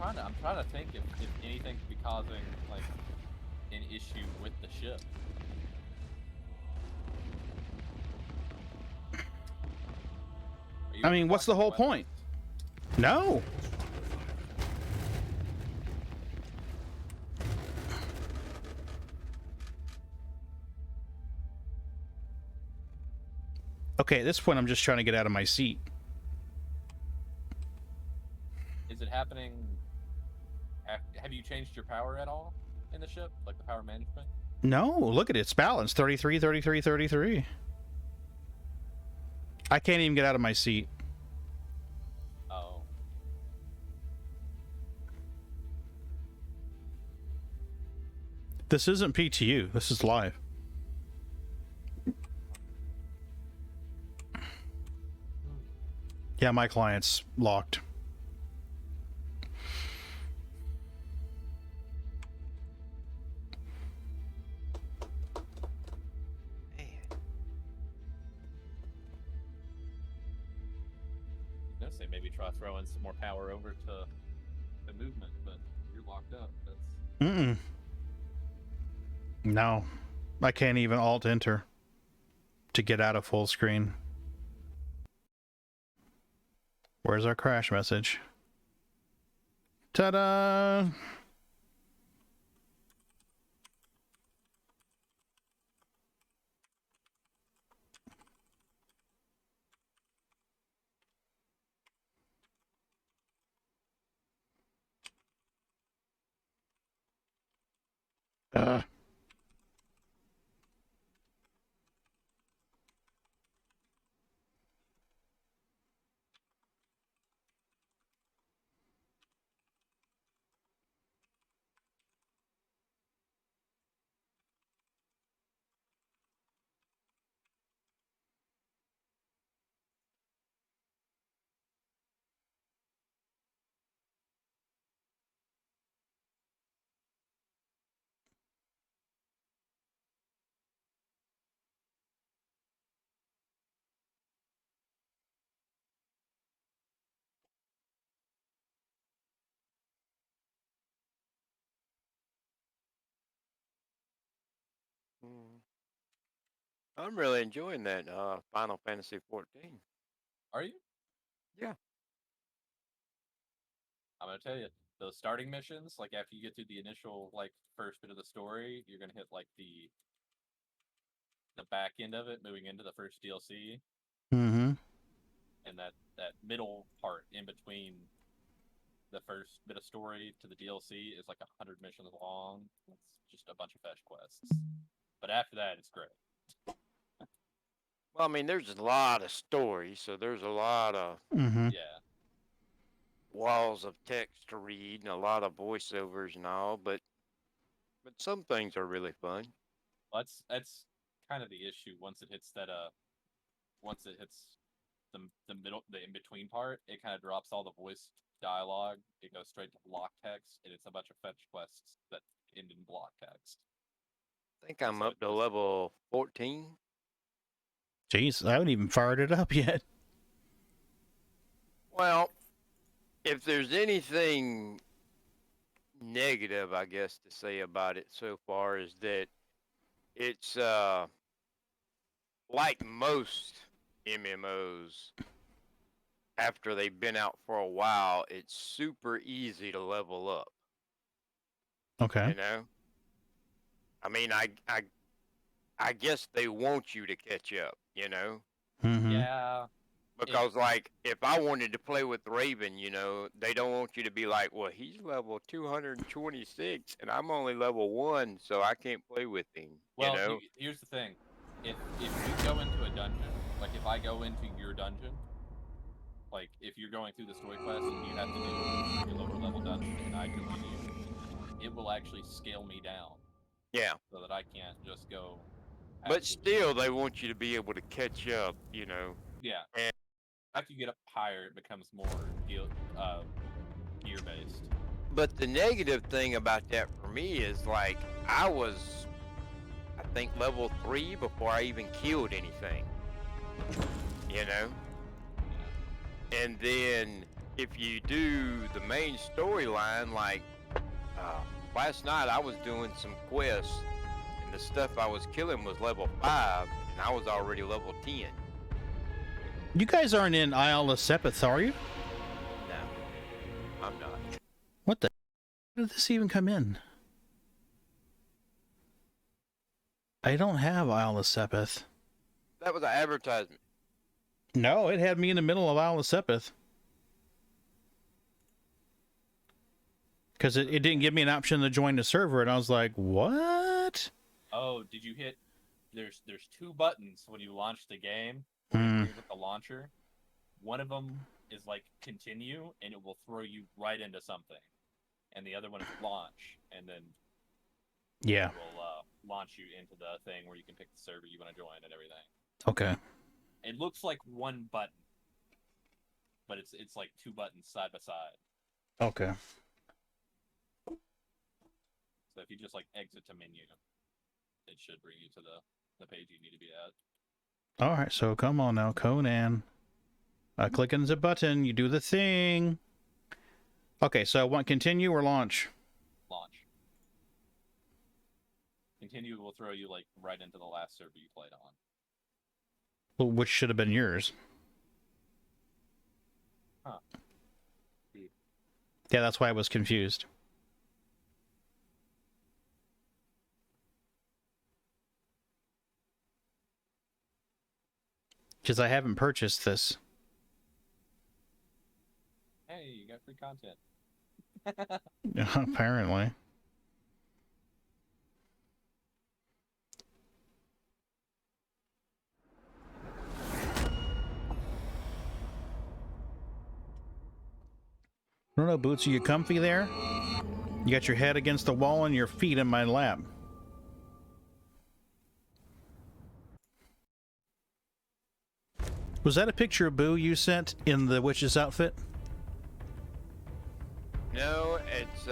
I'm trying to think if anything could be causing like an issue with the ship. I mean, what's the whole point? No. Okay, at this point, I'm just trying to get out of my seat. Is it happening? Have you changed your power at all in the ship, like the power management? No, look at it. It's balanced. 33, 33, 33. I can't even get out of my seat. Oh. This isn't PTU. This is live. Yeah, my client's locked. Man. I was gonna say maybe try throwing some more power over to the movement, but you're locked up. That's Mm-mm. No. I can't even Alt-Enter to get out of full screen. Where's our crash message? Ta-da! Uh. I'm really enjoying that Final Fantasy 14. Are you? Yeah. I'm gonna tell you, those starting missions, like after you get through the initial like first bit of the story, you're gonna hit like the back end of it, moving into the first DLC, Mm-hmm. and that middle part in between the first bit of story to the DLC is like 100 missions long. It's just a bunch of fetch quests. But after that, it's great. Well, I mean, there's a lot of story, so there's a lot of Mm-hmm. Yeah. walls of text to read and a lot of voiceovers and all, but some things are really fun. Well, that's kind of the issue once it hits that once it hits the middle, the in between part, it kind of drops all the voice dialogue. It goes straight to block text, and it's a bunch of fetch quests that end in block text. I think I'm up to level 14. Jeez, I haven't even fired it up yet. Well, if there's anything negative, I guess, to say about it so far is that it's like most MMOs, after they've been out for a while, it's super easy to level up. Okay. You know? I mean, I guess they want you to catch up, you know? Mm-hmm. Yeah. Because, like, if I wanted to play with Raven, you know, they don't want you to be like, well, he's level 226, and I'm only level 1, so I can't play with him, Well, you know? here's the thing. If you go into a dungeon, like if I go into your dungeon, like if you're going through the story quest and you have to do your lower level dungeon and I join you, it will actually scale me down. Yeah. So that I can't just go. But still, they want you to be able to catch up, you know? Yeah. And after you get up higher, it becomes more gear-based. But the negative thing about that for me is, like, I was, I think, level 3 before I even killed anything. You know? And then if you do the main storyline, like last night I was doing some quests, and the stuff I was killing was level 5, and I was already level 10. You guys aren't in Isle of Sepith, are you? No, I'm not. What the? How did this even come in? I don't have Isle of Sepith. That was an advertisement. No, it had me in the middle of Isle of Sepith. Because it didn't give me an option to join the server, and I was like, what? Oh, did you hit? There's 2 buttons when you launch the game. Hmm. With the launcher. One of them is like continue, and it will throw you right into something, and the other one is launch, and then Yeah. it will launch you into the thing where you can pick the server you want to join and everything. Okay. It looks like one button, but it's like 2 buttons side by side. Okay. So if you just like exit to menu, it should bring you to the page you need to be at. All right, so come on now, Conan. Clicking the button, you do the thing. Okay, so I want continue or launch? Launch. Continue will throw you like right into the last server you played on. Well, which should have been yours. Huh. Yeah, that's why I was confused. Because I haven't purchased this. Hey, you got free content. Apparently. I don't know, Boots, are you comfy there? You got your head against the wall and your feet in my lap. Was that a picture of Boo you sent in the witch's outfit? No, it's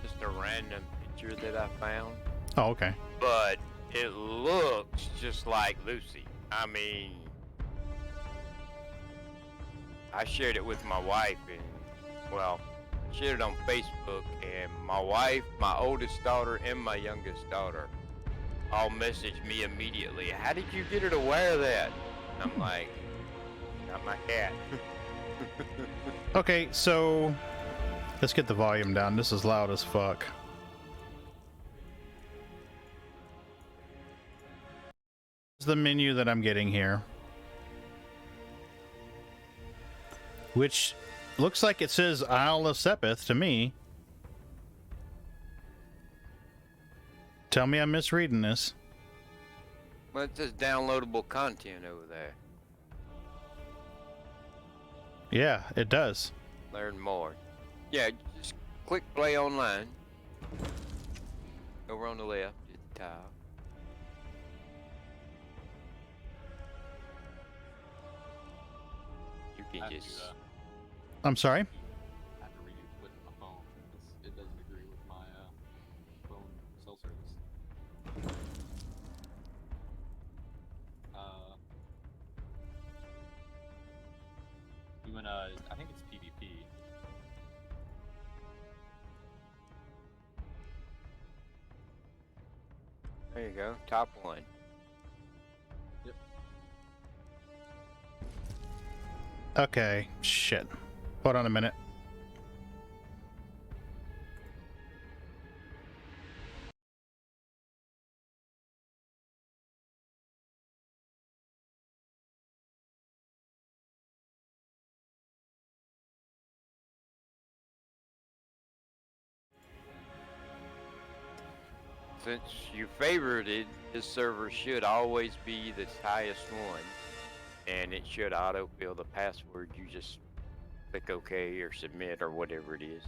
just a random picture that I found. Oh, okay. But it looks just like Lucy. I mean, I shared it with my wife, and well, shared it on Facebook, and my wife, my oldest daughter, and my youngest daughter all messaged me immediately. How did you get her to wear that? And I'm like, not my cat. Okay, so let's get the volume down. This is loud as fuck. This is the menu that I'm getting here, which looks like it says Isle of Sepith to me. Tell me I'm misreading this. Well, it says downloadable content over there. Yeah, it does. Learn more. Yeah, just click play online. Over on the left at the top. You I can have just. to, I'm sorry? I have to read it with my phone. It doesn't agree with my phone cell service. You wanna? I think it's PvP. There you go, top one. Yep. Okay, shit. Hold on a minute. Since you favorited, this server should always be the highest one, and it should autofill the password. You just click OK or submit or whatever it is.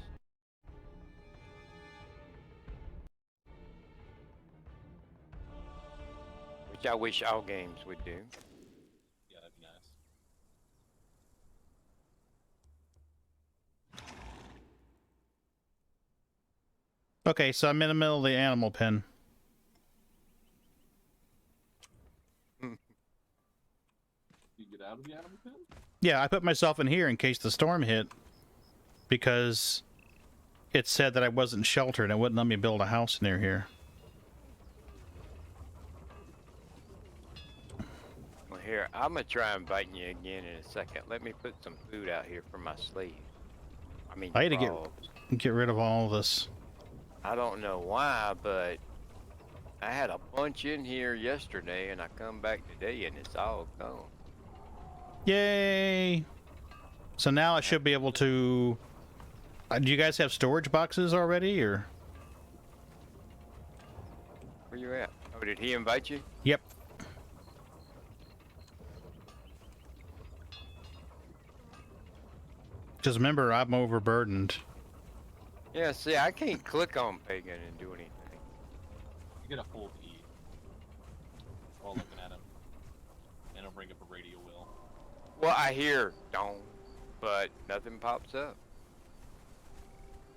Which I wish all games would do. Yeah, that'd be nice. Okay, so I'm in the middle of the animal pen. You get out. out of the animal pen? Yeah, I put myself in here in case the storm hit, because it said that I wasn't sheltered and it wouldn't let me build a house near here. Well, here, I'm gonna try inviting you again in a second. Let me put some food out here for my slave. I mean, I had to frogs. get rid of all this. I don't know why, but I had a bunch in here yesterday, and I come back today, and it's all gone. Yay! So now I should be able to... do you guys have storage boxes already, or...? Where you at? Oh, did he invite you? Yep. Because remember, I'm overburdened. Yeah, see, I can't click on Pagan and do anything. You get a full E while looking at him. And it'll bring up a radio wheel. Well, I hear don't, but nothing pops up.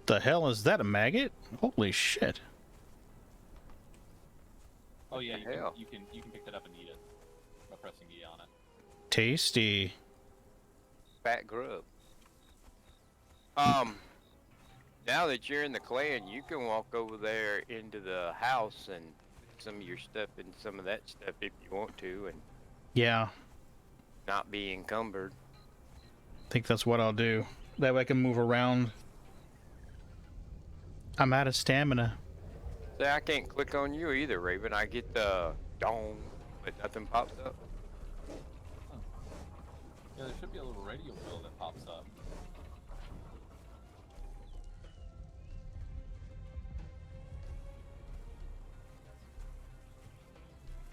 The hell is that, a maggot? Holy shit. Oh yeah, the hell? you can pick that up and eat it by pressing E on it. Tasty. Fat grub. Now that you're in the clan, you can walk over there into the house and put some of your stuff and some of that stuff if you want to, and Yeah, not be encumbered. I think that's what I'll do. That way I can move around. I'm out of stamina. See, I can't click on you either, Raven. I get the dong, but nothing pops up. Yeah, there should be a little radio wheel that pops up.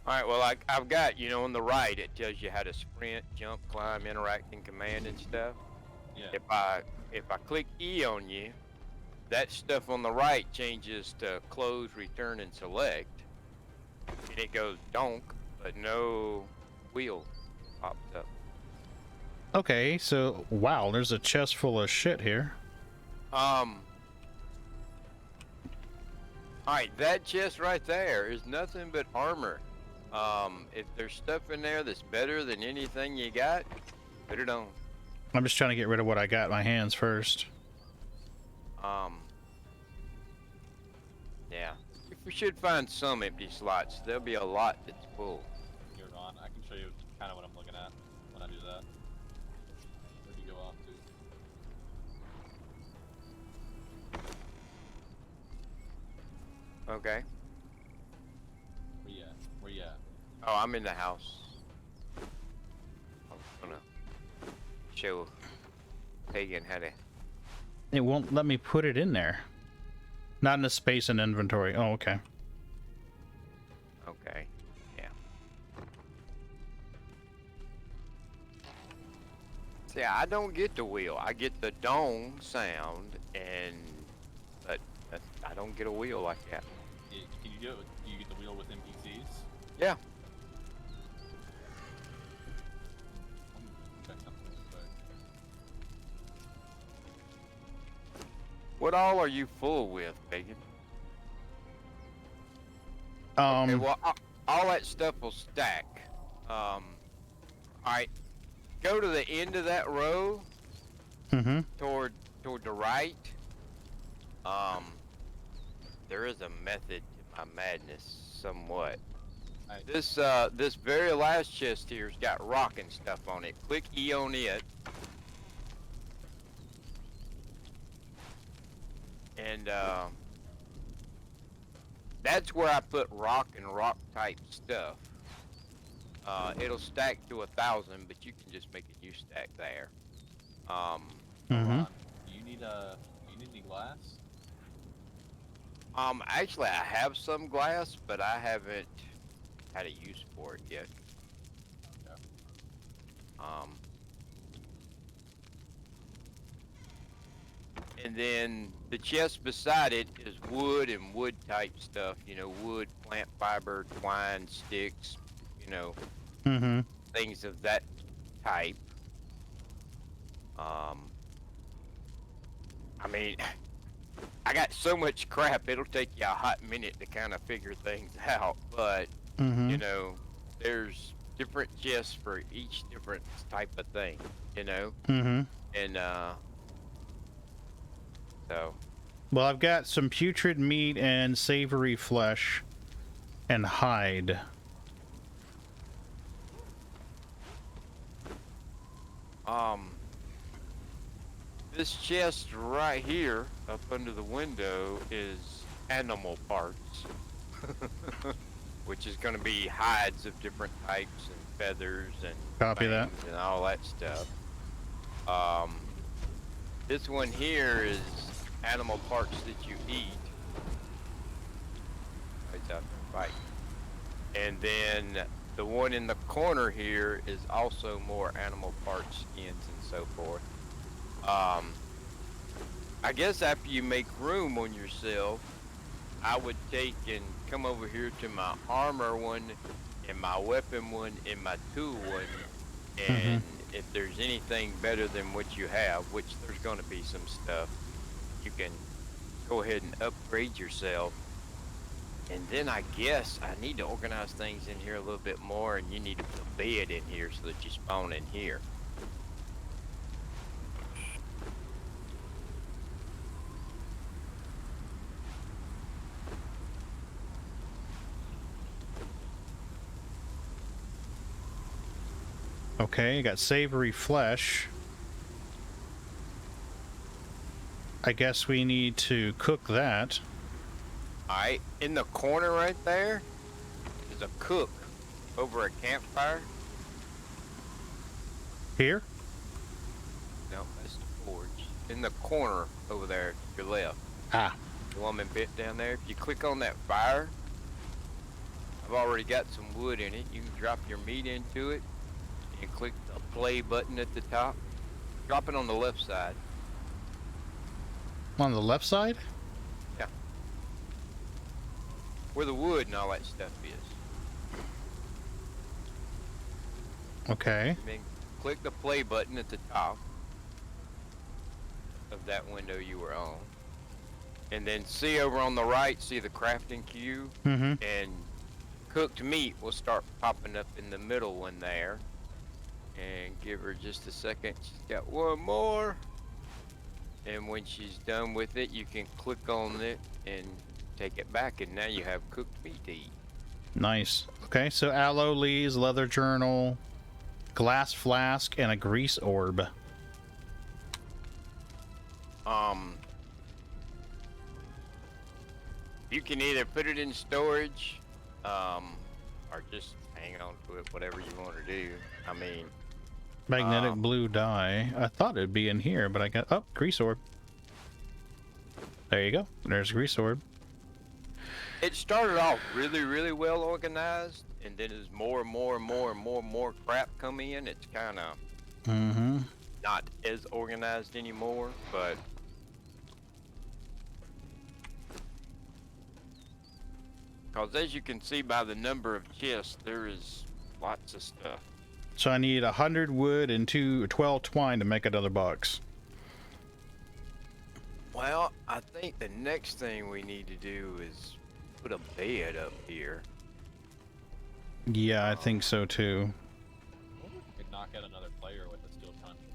Alright, well, I've got, you know, on the right, it tells you how to sprint, jump, climb, interact, and command and stuff. Yeah. If I click E on you, that stuff on the right changes to close, return, and select. And it goes donk, but no wheel pops up. Okay, so, wow, there's a chest full of shit here. Alright, that chest right there is nothing but armor. If there's stuff in there that's better than anything you got, put it on. I'm just trying to get rid of what I got in my hands first. Yeah. We should find some empty slots. There'll be a lot that's full. You're on. I can show you kind of what I'm looking at when I do that. Where do you go off to? Okay. Where you at? Where you at? Oh, I'm in the house. I'm gonna show Pagan how to. It won't let me put it in there. Not in the space in inventory. Oh, okay. Okay. Yeah. See, I don't get the wheel. I get the dong sound, but I don't get a wheel like that. Can you do it? Do you get the wheel with NPCs? Yeah. Check something real quick. What all are you full with, Pagan? Okay, well, all that stuff will stack. All right. Go to the end of that row. Mm-hmm. Toward the right. There is a method to my madness, somewhat. Alright. This very last chest here's got rock and stuff on it. Click E on it. And that's where I put rock and rock type stuff. It'll stack to 1,000, but you can just make a new stack there. Mm-hmm. Do you need any glass? Actually, I have some glass, but I haven't had a use for it yet. Okay. And then the chest beside it is wood and wood type stuff. You know, wood, plant fiber, twine, sticks. You know, Mm-hmm. things of that type. I mean, I got so much crap, it'll take you a hot minute to kind of figure things out. But, Mm-hmm. you know, there's different chests for each different type of thing, you know? Mm-hmm. And, so, Well, I've got some putrid meat and savory flesh and hide. this chest right here, up under the window, is animal parts. Which is going to be hides of different types and feathers and Copy that. fangs and all that stuff. This one here is animal parts that you eat. Right out there, right. And then the one in the corner here is also more animal parts, skins, and so forth. I guess after you make room on yourself, I would take and come over here to my armor one and my weapon one and my tool one, and if there's anything better than what you have, which there's going to be some stuff, you can go ahead and upgrade yourself. And then I guess I need to organize things in here a little bit more, and you need to put a bed in here so that you spawn in here. Okay, got savory flesh. I guess we need to cook that. Alright, in the corner right there is a cook over a campfire. Here? No, that's the forge. In the corner over there, to your left. Ah. The woman bit down there. If you click on that fire, I've already got some wood in it. You can drop your meat into it and click the play button at the top. Drop it on the left side. On the left side? Yeah. Where the wood and all that stuff is. Okay. And then click the play button at the top of that window you were on. And then see over on the right, see the crafting queue? Mm-hmm. And cooked meat will start popping up in the middle one there. And give her just a second. She's got one more. And when she's done with it, you can click on it and take it back, and now you have cooked meat to eat. Nice. Okay, so aloe leaves, leather journal, glass flask, and a grease orb. You can either put it in storage, or just hang on to it, whatever you want to do. I mean, Magnetic blue dye. I thought it'd be in here, but I got... Oh, grease orb. There you go. There's a grease orb. it started off really, really well organized, and then as more and more crap come in, it's kind of not as organized anymore, but because as you can see by the number of chests, there is lots of stuff. So I need 100 wood and 12 twine to make another box. Well, I think the next thing we need to do is put a bed up here. Yeah, I think so too. I wonder if we could knock out another player with a steel truncheon.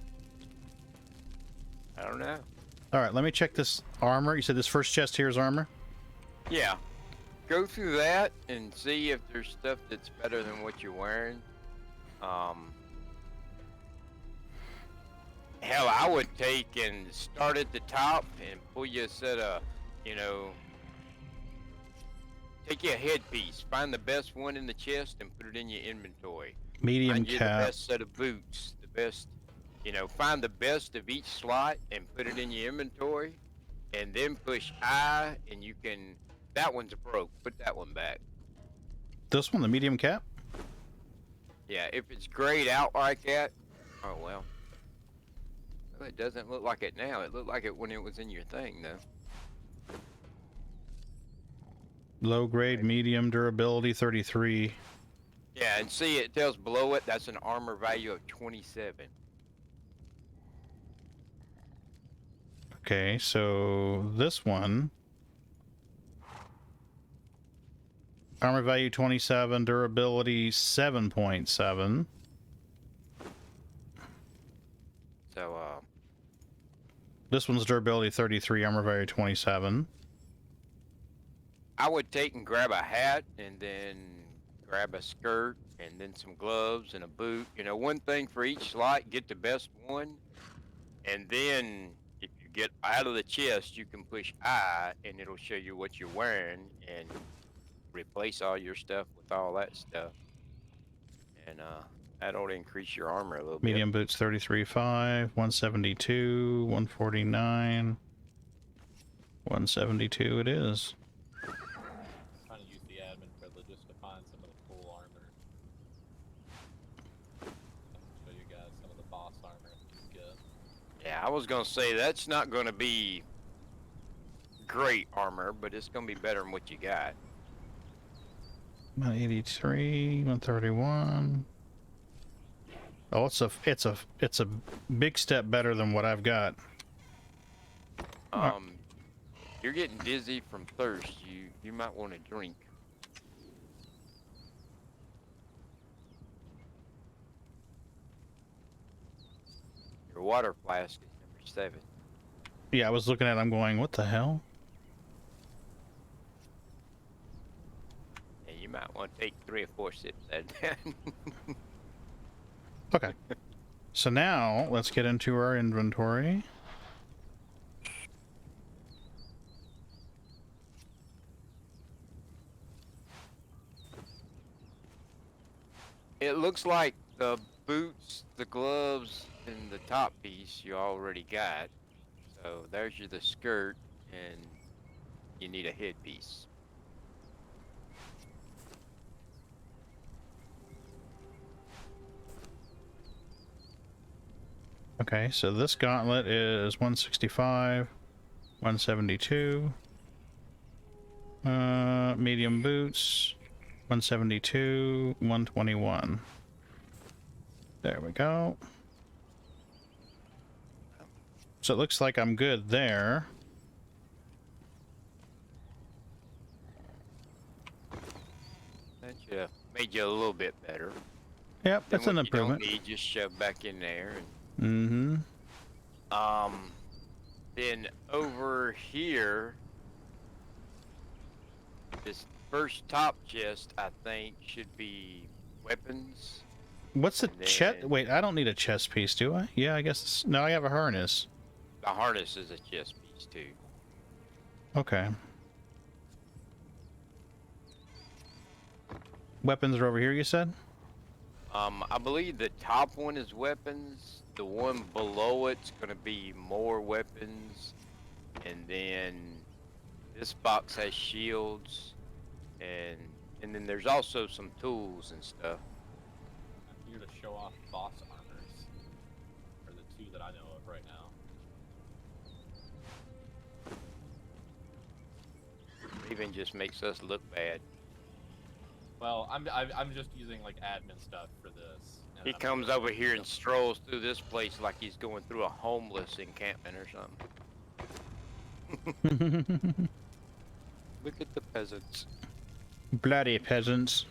I don't know. All right, let me check this armor. You said this first chest here is armor? Yeah. Go through that and see if there's stuff that's better than what you're wearing. Hell, I would take and start at the top and pull you a set of, you know, take you a headpiece, find the best one in the chest and put it in your inventory. Medium Find you cap. the best set of boots, the best, you know, find the best of each slot and put it in your inventory, and then push I, and you can. That one's broke. Put that one back. This one, the medium cap? Yeah, if it's grayed out like that, oh well. Well, it doesn't look like it now. It looked like it when it was in your thing, though. Low grade, medium durability, 33. Yeah, and see, it tells below it that's an armor value of 27. Okay, so this one Armor value 27, durability 7.7. So, This one's durability 33, armor value 27. I would take and grab a hat and then grab a skirt and then some gloves and a boot. You know, one thing for each slot, get the best one. And then if you get out of the chest, you can push I and it'll show you what you're wearing and replace all your stuff with all that stuff. And that'll increase your armor a little bit. Medium boots 33.5, 172, 149, 172 it is. Trying to use the admin privileges to find some of the cool armor. Show you guys some of the boss armor you can get. Yeah, I was gonna say that's not gonna be great armor, but it's gonna be better than what you got. 183, 131. Oh, it's a big step better than what I've got. You're getting dizzy from thirst. You might want to drink. Your water flask is number 7. Yeah, I was looking at it, I'm going, what the hell? And you might want to take 3 or 4 sips at a time. Okay. So now, let's get into our inventory. It looks like the boots, the gloves, and the top piece you already got. So there's the skirt, and you need a headpiece. Okay, so this gauntlet is 165, 172. Medium boots, 172, 121. There we go. So it looks like I'm good there. That should have made you a little bit better. Yep, Then that's an what improvement. You don't need, just shove back in there. Mm-hmm. Then over here, this first top chest, I think, should be weapons. What's the And chest? then- Wait, I don't need a chest piece, do I? Yeah, I guess. No, I have a harness. The harness is a chest piece too. Okay. Weapons are over here, you said? I believe the top one is weapons. The one below it's gonna be more weapons, and then this box has shields, and then there's also some tools and stuff. I'm here to show off boss armors. For the 2 that I know of right now. Even just makes us look bad. Well, I'm just using like admin stuff for this. and He I'm comes gonna- over here and strolls through this place like he's going through a homeless encampment or something. Look at the peasants. Bloody peasants.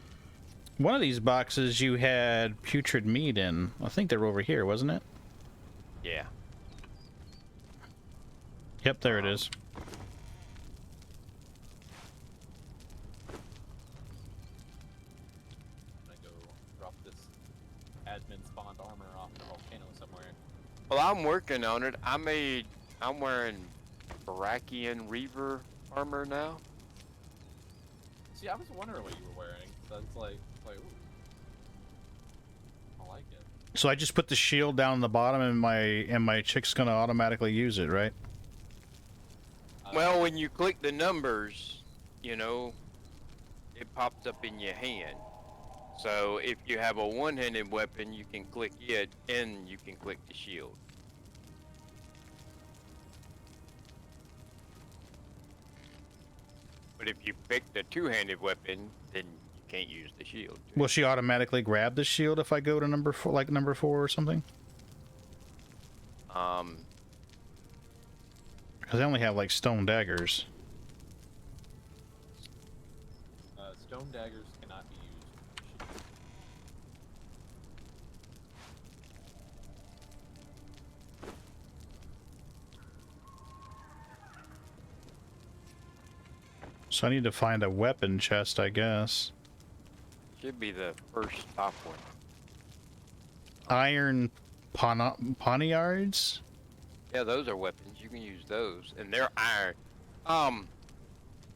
One of these boxes you had putrid meat in. I think they were over here, wasn't it? Yeah. Yep, there it is. I'm gonna go drop this admin spawned armor off the volcano somewhere. Well, I'm working on it. I'm wearing Barakian Reaver armor now. See, I was wondering what you were wearing. That's like ooh. I like it. So I just put the shield down the bottom, and my chick's gonna automatically use it, right? Well, when you click the numbers, you know, it pops up in your hand. So if you have a one-handed weapon, you can click it, and you can click the shield. But if you pick the two-handed weapon, then you can't use the shield. Will she automatically grab the shield if I go to number 4, like number 4 or something? Because I only have like stone daggers. Stone daggers cannot be used. So I need to find a weapon chest, I guess. Should be the first top one. Iron poniards? Yeah, those are weapons. You can use those, and they're iron.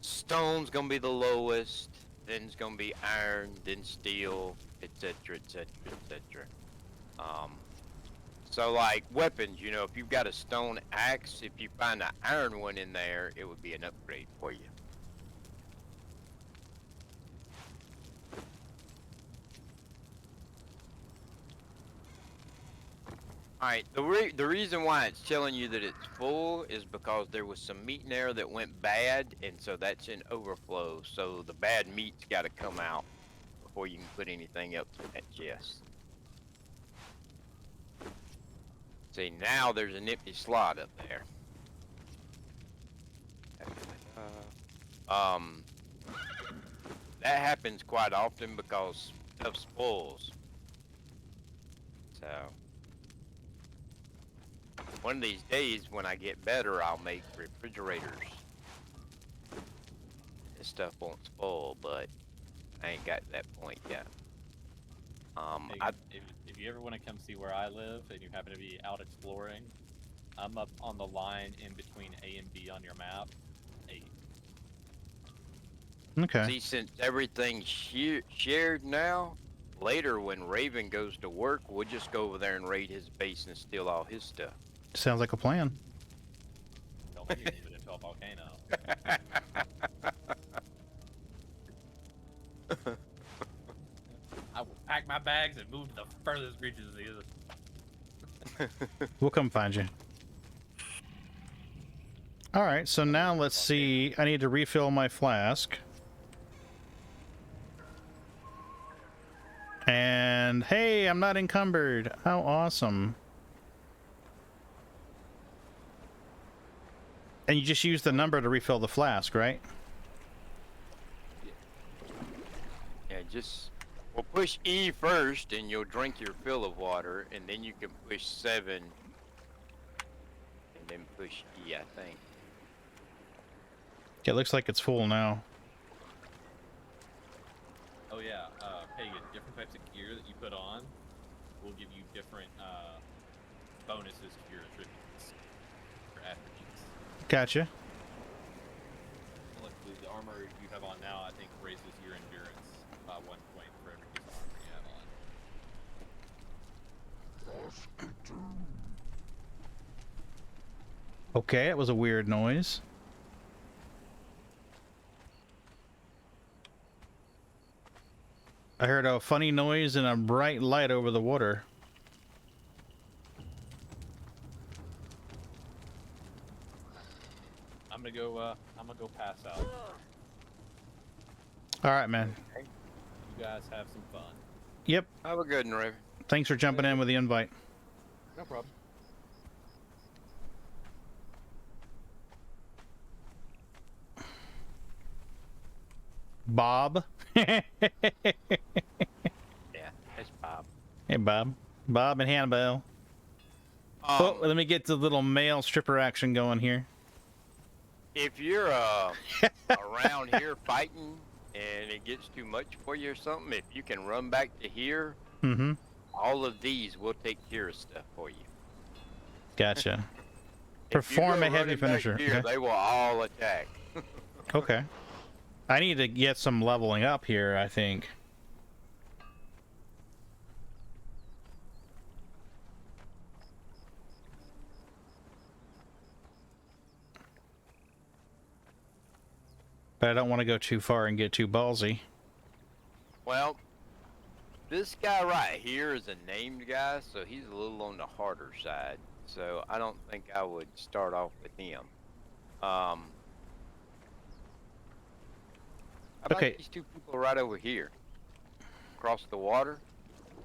Stone's gonna be the lowest. Then's gonna be iron, then steel, etc., etc., etc. So like weapons, you know, if you've got a stone axe, if you find an iron one in there, it would be an upgrade for you. Alright, the reason why it's telling you that it's full is because there was some meat in there that went bad, and so that's in overflow. So the bad meat's got to come out before you can put anything else in that chest. See, now there's an empty slot up there. That happens quite often because stuff spoils. So one of these days when I get better, I'll make refrigerators. This stuff won't spoil, but I ain't got to that point yet. Hey, if you ever want to come see where I live and you happen to be out exploring, I'm up on the line in between A and B on your map. 8. Okay. See, since everything's shared now, later when Raven goes to work, we'll just go over there and raid his base and steal all his stuff. Sounds like a plan. Don't make it move it into a volcano. I will pack my bags and move to the furthest reaches of the earth. We'll come find you. Alright, so now let's see. I need to refill my flask. And hey, I'm not encumbered. How awesome. And you just use the number to refill the flask, right? Yeah, just well push E first, and you'll drink your fill of water, and then you can push 7, and then push E, I think. It looks like it's full now. Oh yeah, Pagan, different types of gear that you put on will give you different bonuses to your attributes or attributes. Gotcha. Luckily, the armor you have on now, I think, raises your endurance by 1 point for every piece of armor you have on. Okay, it was a weird noise. I heard a funny noise and a bright light over the water. I'm gonna go pass out. All right, man. You guys have some fun. Yep. Have a good one, Raven. Thanks for jumping in with the invite. No problem. Bob. Yeah, that's Bob. Hey, Bob. Bob and Hannibal. Oh, let me get the little male stripper action going here. If you're around here fighting and it gets too much for you or something, if you can run back to here, Mm-hmm. all of these will take care of stuff for you. Gotcha. If you Perform go a heavy running back finisher. Here, Okay. they will all attack. Okay. I need to get some leveling up here, I think. But I don't want to go too far and get too ballsy. Well, this guy right here is a named guy, so he's a little on the harder side. So I don't think I would start off with him. How about Okay. these two people right over here? Across the water?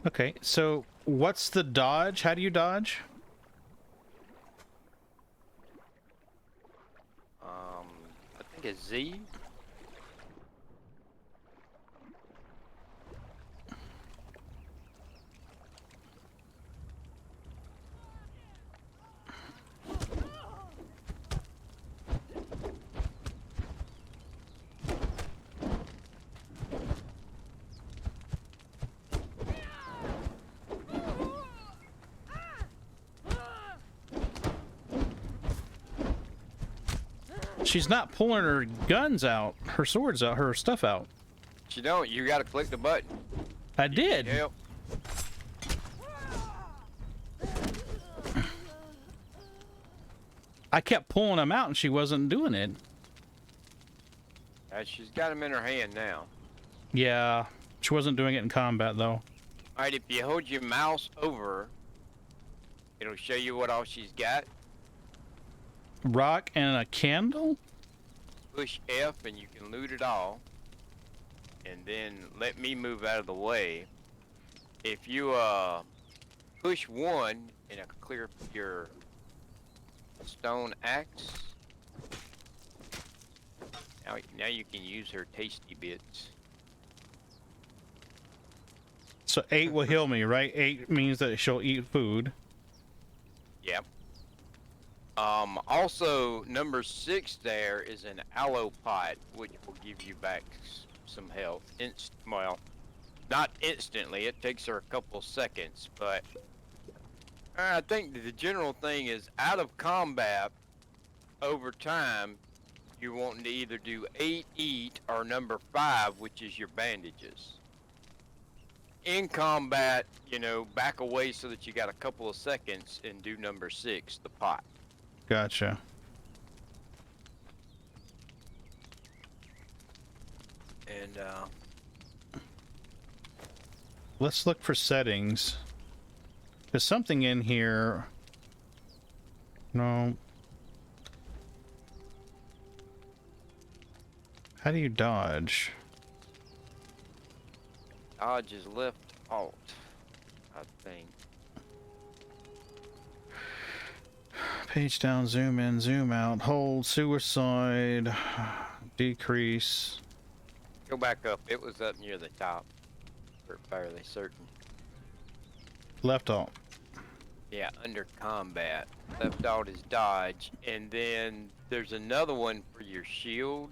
Okay, so what's the dodge? How do you dodge? I think it's Z. She's not pulling her guns out, her swords out, her stuff out. You don't. You gotta click the button. I did. Help. I kept pulling them out and she wasn't doing it. She's got them in her hand now. Yeah, she wasn't doing it in combat though. Alright, if you hold your mouse over, it'll show you what all she's got. Rock and a candle? Push F and you can loot it all. And then let me move out of the way. If you push 1 and it'll clear your stone axe. Now you can use her tasty bits. So 8 will heal me, right? 8 means that she'll eat food. Yep. Also, number 6 there is an aloe pot, which will give you back some health. Well, not instantly. It takes her a couple seconds, but I think the general thing is out of combat, over time, you're wanting to either do 8 eat or number 5, which is your bandages. In combat, you know, back away so that you got a couple of seconds and do number 6, the pot. Gotcha. And Let's look for settings. There's something in here. No. How do you dodge? dodge is left alt, I think. Page down, zoom in, zoom out, hold, suicide, decrease. Go back up. It was up near the top. We're fairly certain. Left alt. Yeah, under combat. Left alt is dodge. And then there's another one for your shield.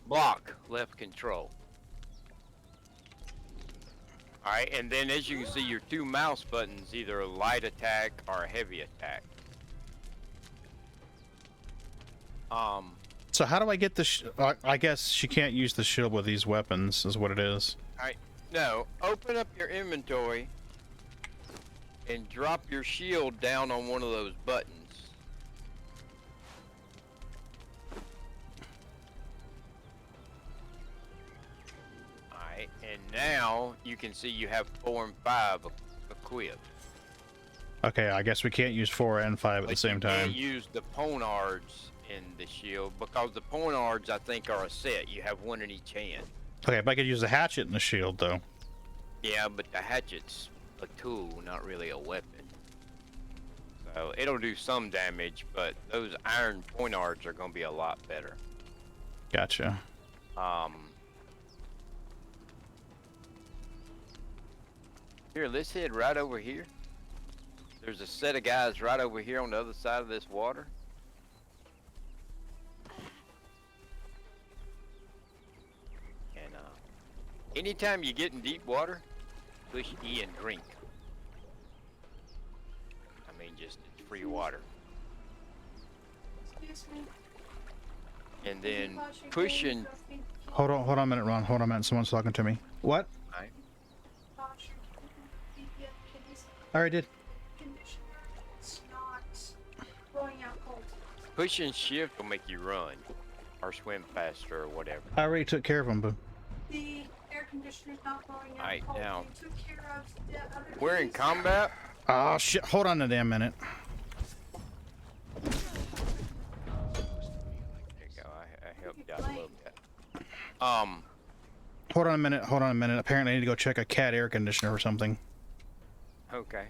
Block, left control. Alright, and then as you can see, your two mouse buttons, either a light attack or a heavy attack. So how do I get the I guess she can't use the shield with these weapons, is what it is. Alright, no, open up your inventory and drop your shield down on one of those buttons. Alright, and now you can see you have 4 and 5 equipped. Okay, I guess we can't use 4 and 5 at the same You time. can't use the ponards in the shield because the ponards I think are a set. You have one in each hand. Okay, but I could use the hatchet in the shield though. Yeah, but the hatchet's a tool, not really a weapon. So it'll do some damage, but those iron pointards are going to be a lot better. Gotcha. Here, let's head right over here. There's a set of guys right over here on the other side of this water. And anytime you get in deep water, push E and drink. I mean, just it's free water. Excuse me. And then push and Hold on a minute, Ron. Hold on a minute. Someone's talking to me. What? I already did. It's not blowing out cold. push and shift will make you run or swim faster or whatever. I already took care of them, boo. The air conditioner's not blowing out Alright, cold. now, You took care of the other we're in things. combat. Oh shit! Hold on a damn minute. There you go. I helped you out a little bit. Hold on a minute. Hold on a minute. Apparently, I need to go check a cat air conditioner or something. Okay.